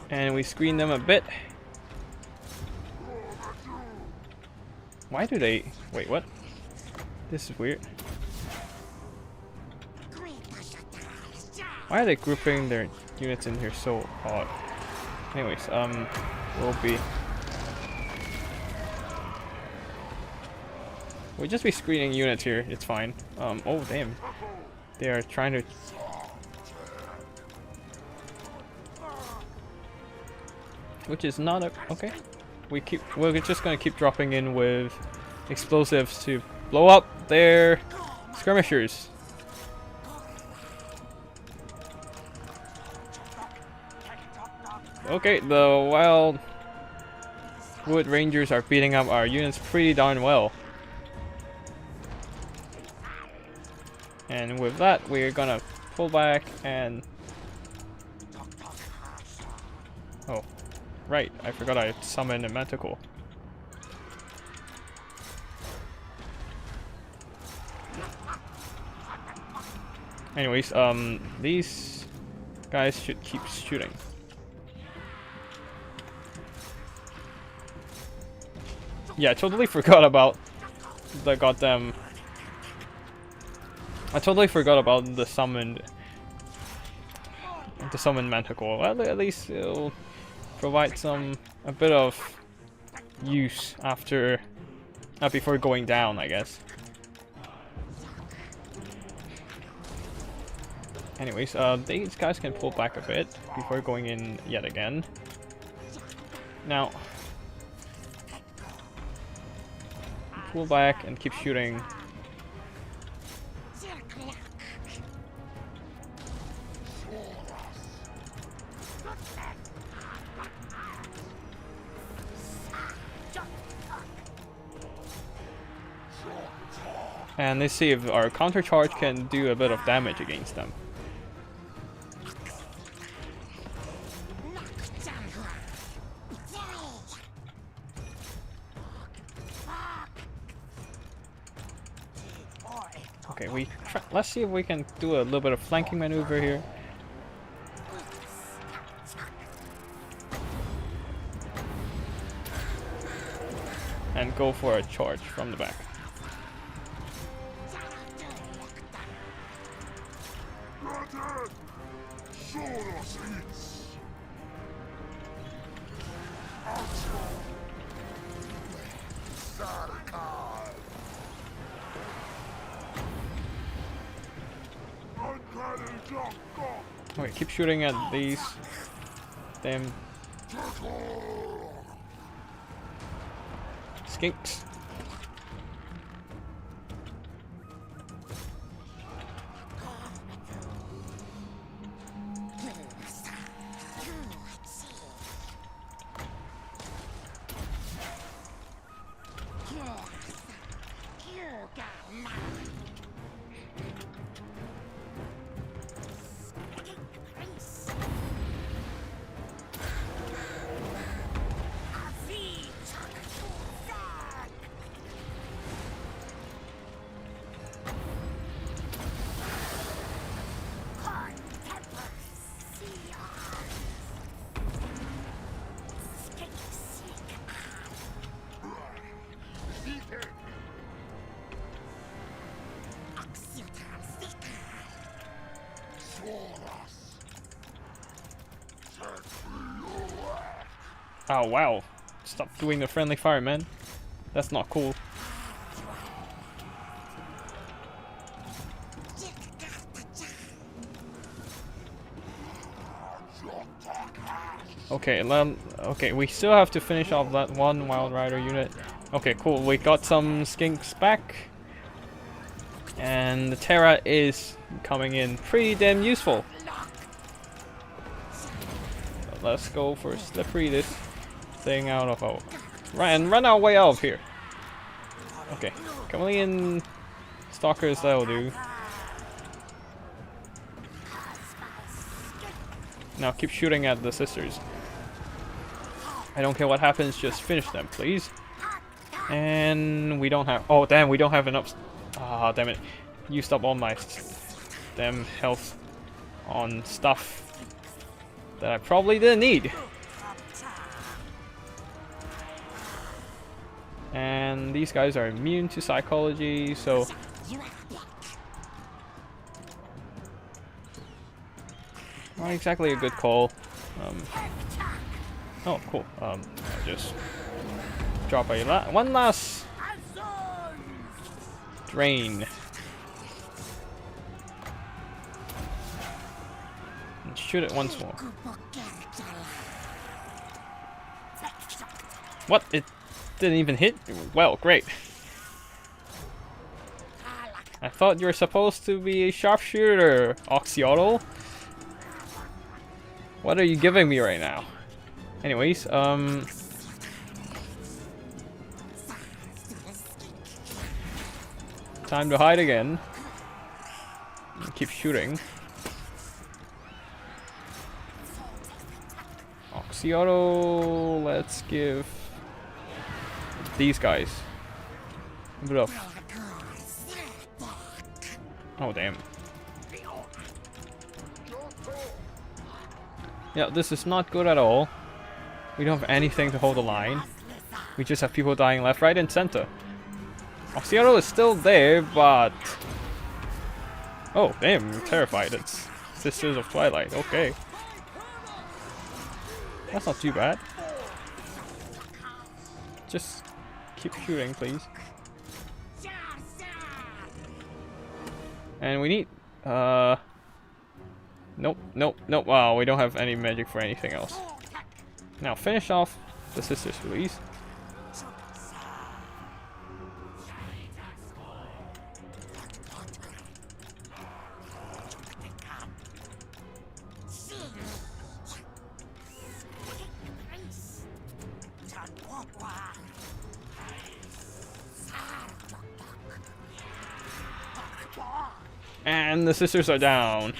And we screen them a bit. Why do they... Wait, what? This is weird. Why are they grouping their units in here so odd? Anyways, we'll just be screening units here, it's fine. Oh damn. They are trying to... Which is not a... Okay. We're just gonna keep dropping in with explosives to blow up their skirmishers. Okay, the wild wood rangers are beating up our units pretty darn well. And with that, we're gonna pull back and... Oh, right, I forgot I summoned a manticore. Anyways, these guys should keep shooting. Yeah, I totally forgot about the goddamn... I totally forgot about the summoned manticore. Well, at least it'll provide a bit of use after, before going down, I guess. Anyways, these guys can pull back a bit before going in yet again. Now, pull back and keep shooting. And let's see if our counter charge can do a bit of damage against them. Okay, let's see if we can do a little bit of flanking maneuver here. And go for a charge from the back. Okay, keep shooting at these damn skinks. Oh wow. Stop doing the friendly fire, man. That's not cool. Okay, okay, we still have to finish off that one Wild Rider unit. Okay, cool. We got some skinks back. And the Terra is coming in pretty damn useful. Let's go for slippery this thing out of our... Right, and run our way out of here. Okay, chameleon stalkers, that'll do. Now keep shooting at the sisters. I don't care what happens, just finish them, please. And we don't have... Oh, damn, we don't have enough... Ah, damn it. Used up all my damn health on stuff that I probably didn't need. And these guys are immune to psychology, so... Not exactly a good call. Oh, cool. I'll just drop one last drain. And shoot it once more. What? It didn't even hit? Well, great. I thought you were supposed to be a sharpshooter, Coatl. What are you giving me right now? Anyways, time to hide again. Keep shooting. Coatl, let's give these guys a bit of... Oh, damn. Yeah, this is not good at all. We don't have anything to hold the line. We just have people dying left, right, and center. Coatl is still there, but... Oh, damn, I'm terrified. It's Sisters of Twilight. Okay. That's not too bad. Just keep shooting, please. And we need... Nope, nope, nope. Wow, we don't have any magic for anything else. Now finish off the sisters, please. And the sisters are down.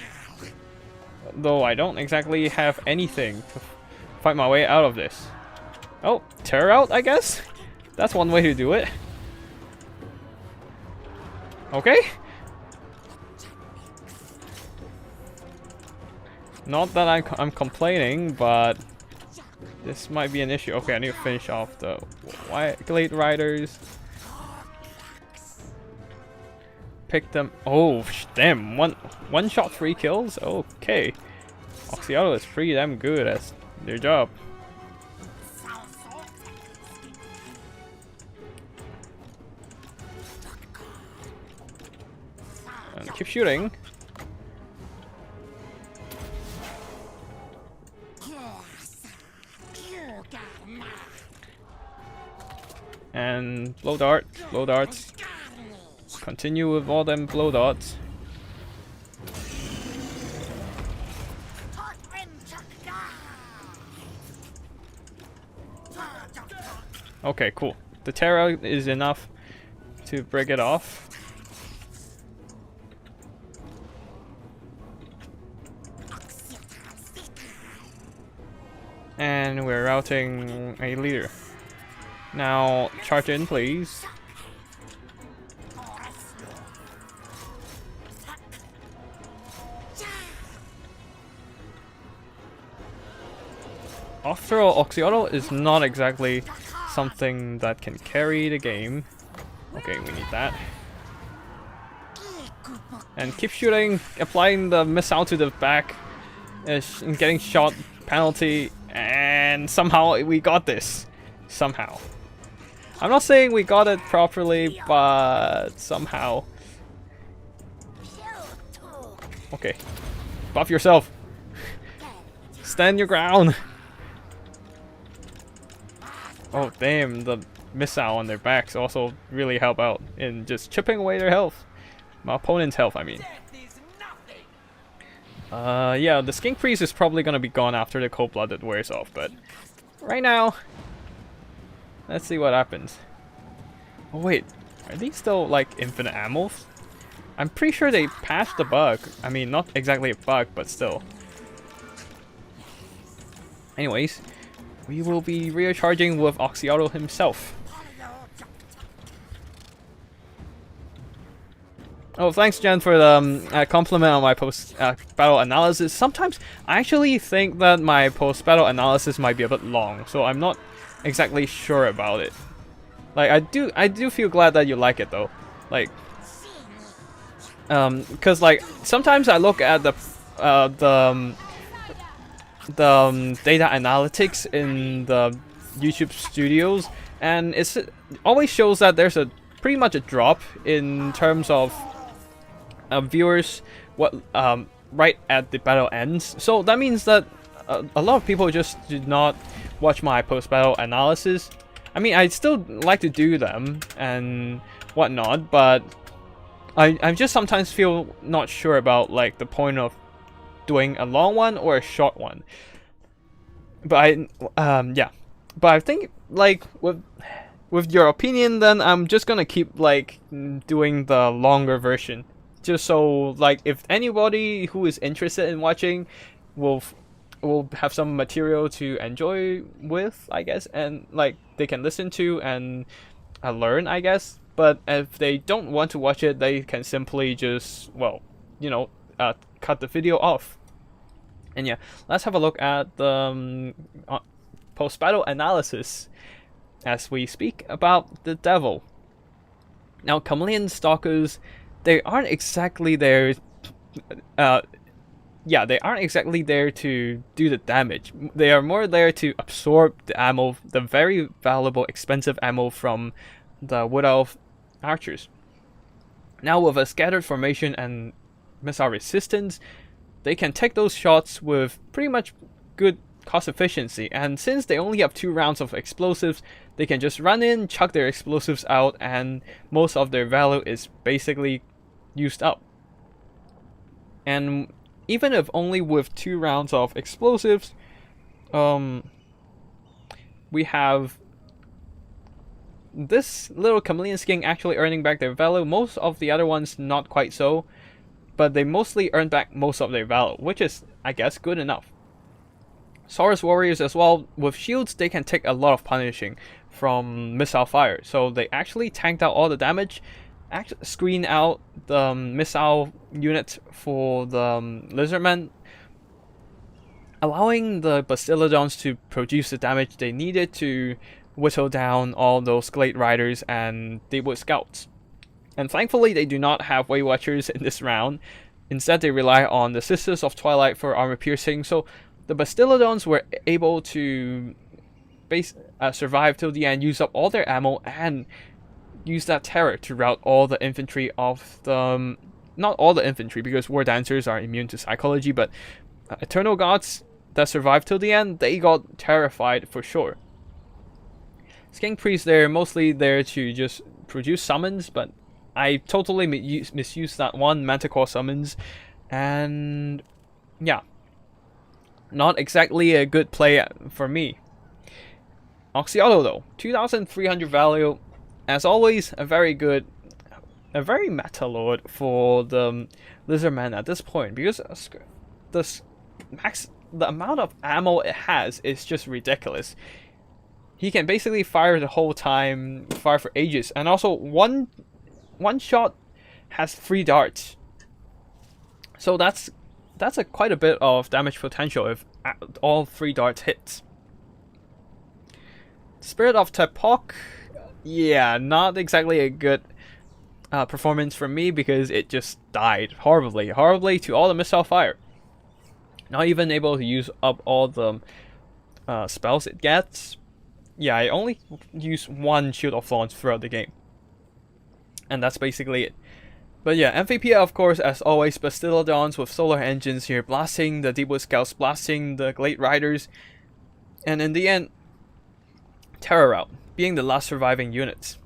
Though I don't exactly have anything to fight my way out of this. Oh, tear out, I guess? That's one way to do it. Okay. Not that I'm complaining, but this might be an issue. Okay, I need to finish off the Glade Riders. Pick them. Oh, damn. One shot, 3 kills? Okay. Coatl is pretty damn good at their job. And keep shooting. And blow darts. Continue with all them blow darts. Okay, cool. The Terra is enough to break it off. And we're routing a leader. Now, charge in, please. After all, Coatl is not exactly something that can carry the game. Okay, we need that. And keep shooting, applying the missile to the back, and getting shot penalty, and and somehow we got this. Somehow. I'm not saying we got it properly, but somehow. Okay. Buff yourself. Stand your ground. Oh damn, the missile on their backs also really help out in just chipping away their health. My opponent's health, I mean. Yeah, the Skink Priest is probably gonna be gone after the Cold-Blooded wears off, but right now, let's see what happens. Oh wait, are these still like infinite ammo? I'm pretty sure they patched the bug. I mean, not exactly a bug, but still. Anyways, we will be recharging with Coatl himself. Oh, thanks Jen for the compliment on my post-battle analysis. Sometimes I actually think that my post-battle analysis might be a bit long, so I'm not exactly sure about it. Like I do feel glad that you like it though. Like, cause like sometimes I look at the data analytics in the YouTube studios, and it always shows that there's pretty much a drop in terms of viewers right at the battle ends. So that means that a lot of people just do not watch my post-battle analysis. I mean, I still like to do them and whatnot, but I just sometimes feel not sure about like the point of doing a long one or a short one. But yeah. But I think like with your opinion, then I'm just gonna keep like doing the longer version. Just so like if anybody who is interested in watching will have some material to enjoy with, I guess, and like they can listen to and learn, I guess. But if they don't want to watch it, they can simply just, well, you know, cut the video off. And yeah, let's have a look at the post-battle analysis as we speak about the devil. Now, Chameleon Stalkers, they aren't exactly there. Yeah, they aren't exactly there to do the damage. They are more there to absorb the ammo, the very valuable, expensive ammo from the Wood Elf archers. Now, with a scattered formation and missile resistance, they can take those shots with pretty much good cost efficiency. And since they only have 2 rounds of explosives, they can just run in, chuck their explosives out, and most of their value is basically used up. And even if only with 2 rounds of explosives, we have this little Chameleon Skink actually earning back their value. Most of the other ones not quite so, but they mostly earn back most of their value, which is, I guess, good enough. Saurus Warriors as well, with shields, they can take a lot of punishing from missile fire, so they actually tanked out all the damage, screen out the missile unit for the Lizardmen, allowing the Bastillodons to produce the damage they needed to whittle down all those Glade Riders and Deepwood Scouts. And thankfully they do not have Way Watchers in this round. Instead they rely on the Sisters of Twilight for armor piercing, so the Bastillodons were able to survive till the end, use up all their ammo, and use that terror to rout all the infantry of the... not all the infantry, because War Dancers are immune to psychology, but Eternal Gods that survived till the end, they got terrified for sure. Skink Priests, they're mostly there to just produce summons, but I totally misused that one, Manticore summons, and yeah, not exactly a good play for me. Coatl though, 2,300 value, as always, a very meta lord for the Lizardman at this point, because the amount of ammo it has is just ridiculous. He can basically fire the whole time, fire for ages, and also one shot has 3 darts. So that's quite a bit of damage potential if all 3 darts hits. Spirit of Tepok, yeah, not exactly a good performance for me because it just died horribly to all the missile fire. Not even able to use up all the spells it gets. Yeah, I only use one Shield of Thorns throughout the game. And that's basically it. But yeah, MVP of course as always Bastillodons with solar engines here, blasting the Deepwood Scouts, blasting the Glade Riders, and in the end, Terror Out, being the last surviving units.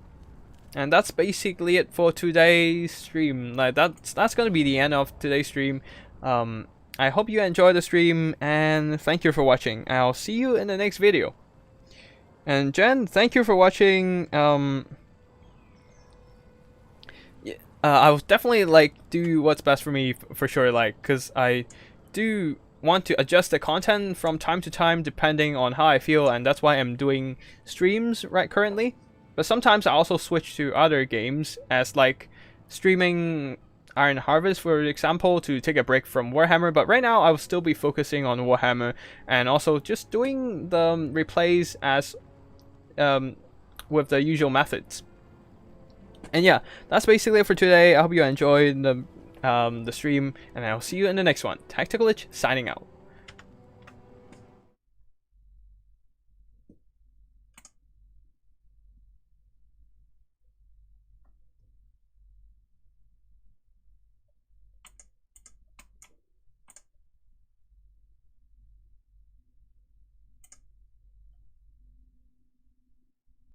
And that's basically it for today's stream. Like that's gonna be the end of today's stream. I hope you enjoyed the stream, and thank you for watching. I'll see you in the next video. And Jen, thank you for watching. I'll definitely like do what's best for me for sure, like, cause I do want to adjust the content from time to time depending on how I feel, and that's why I'm doing streams right currently. But sometimes I also switch to other games, as like streaming Iron Harvest for example, to take a break from Warhammer. But right now I will still be focusing on Warhammer, and also just doing the replays as with the usual methods. And yeah, that's basically it for today. I hope you enjoyed the stream, and I'll see you in the next one. Tactical Lich signing out.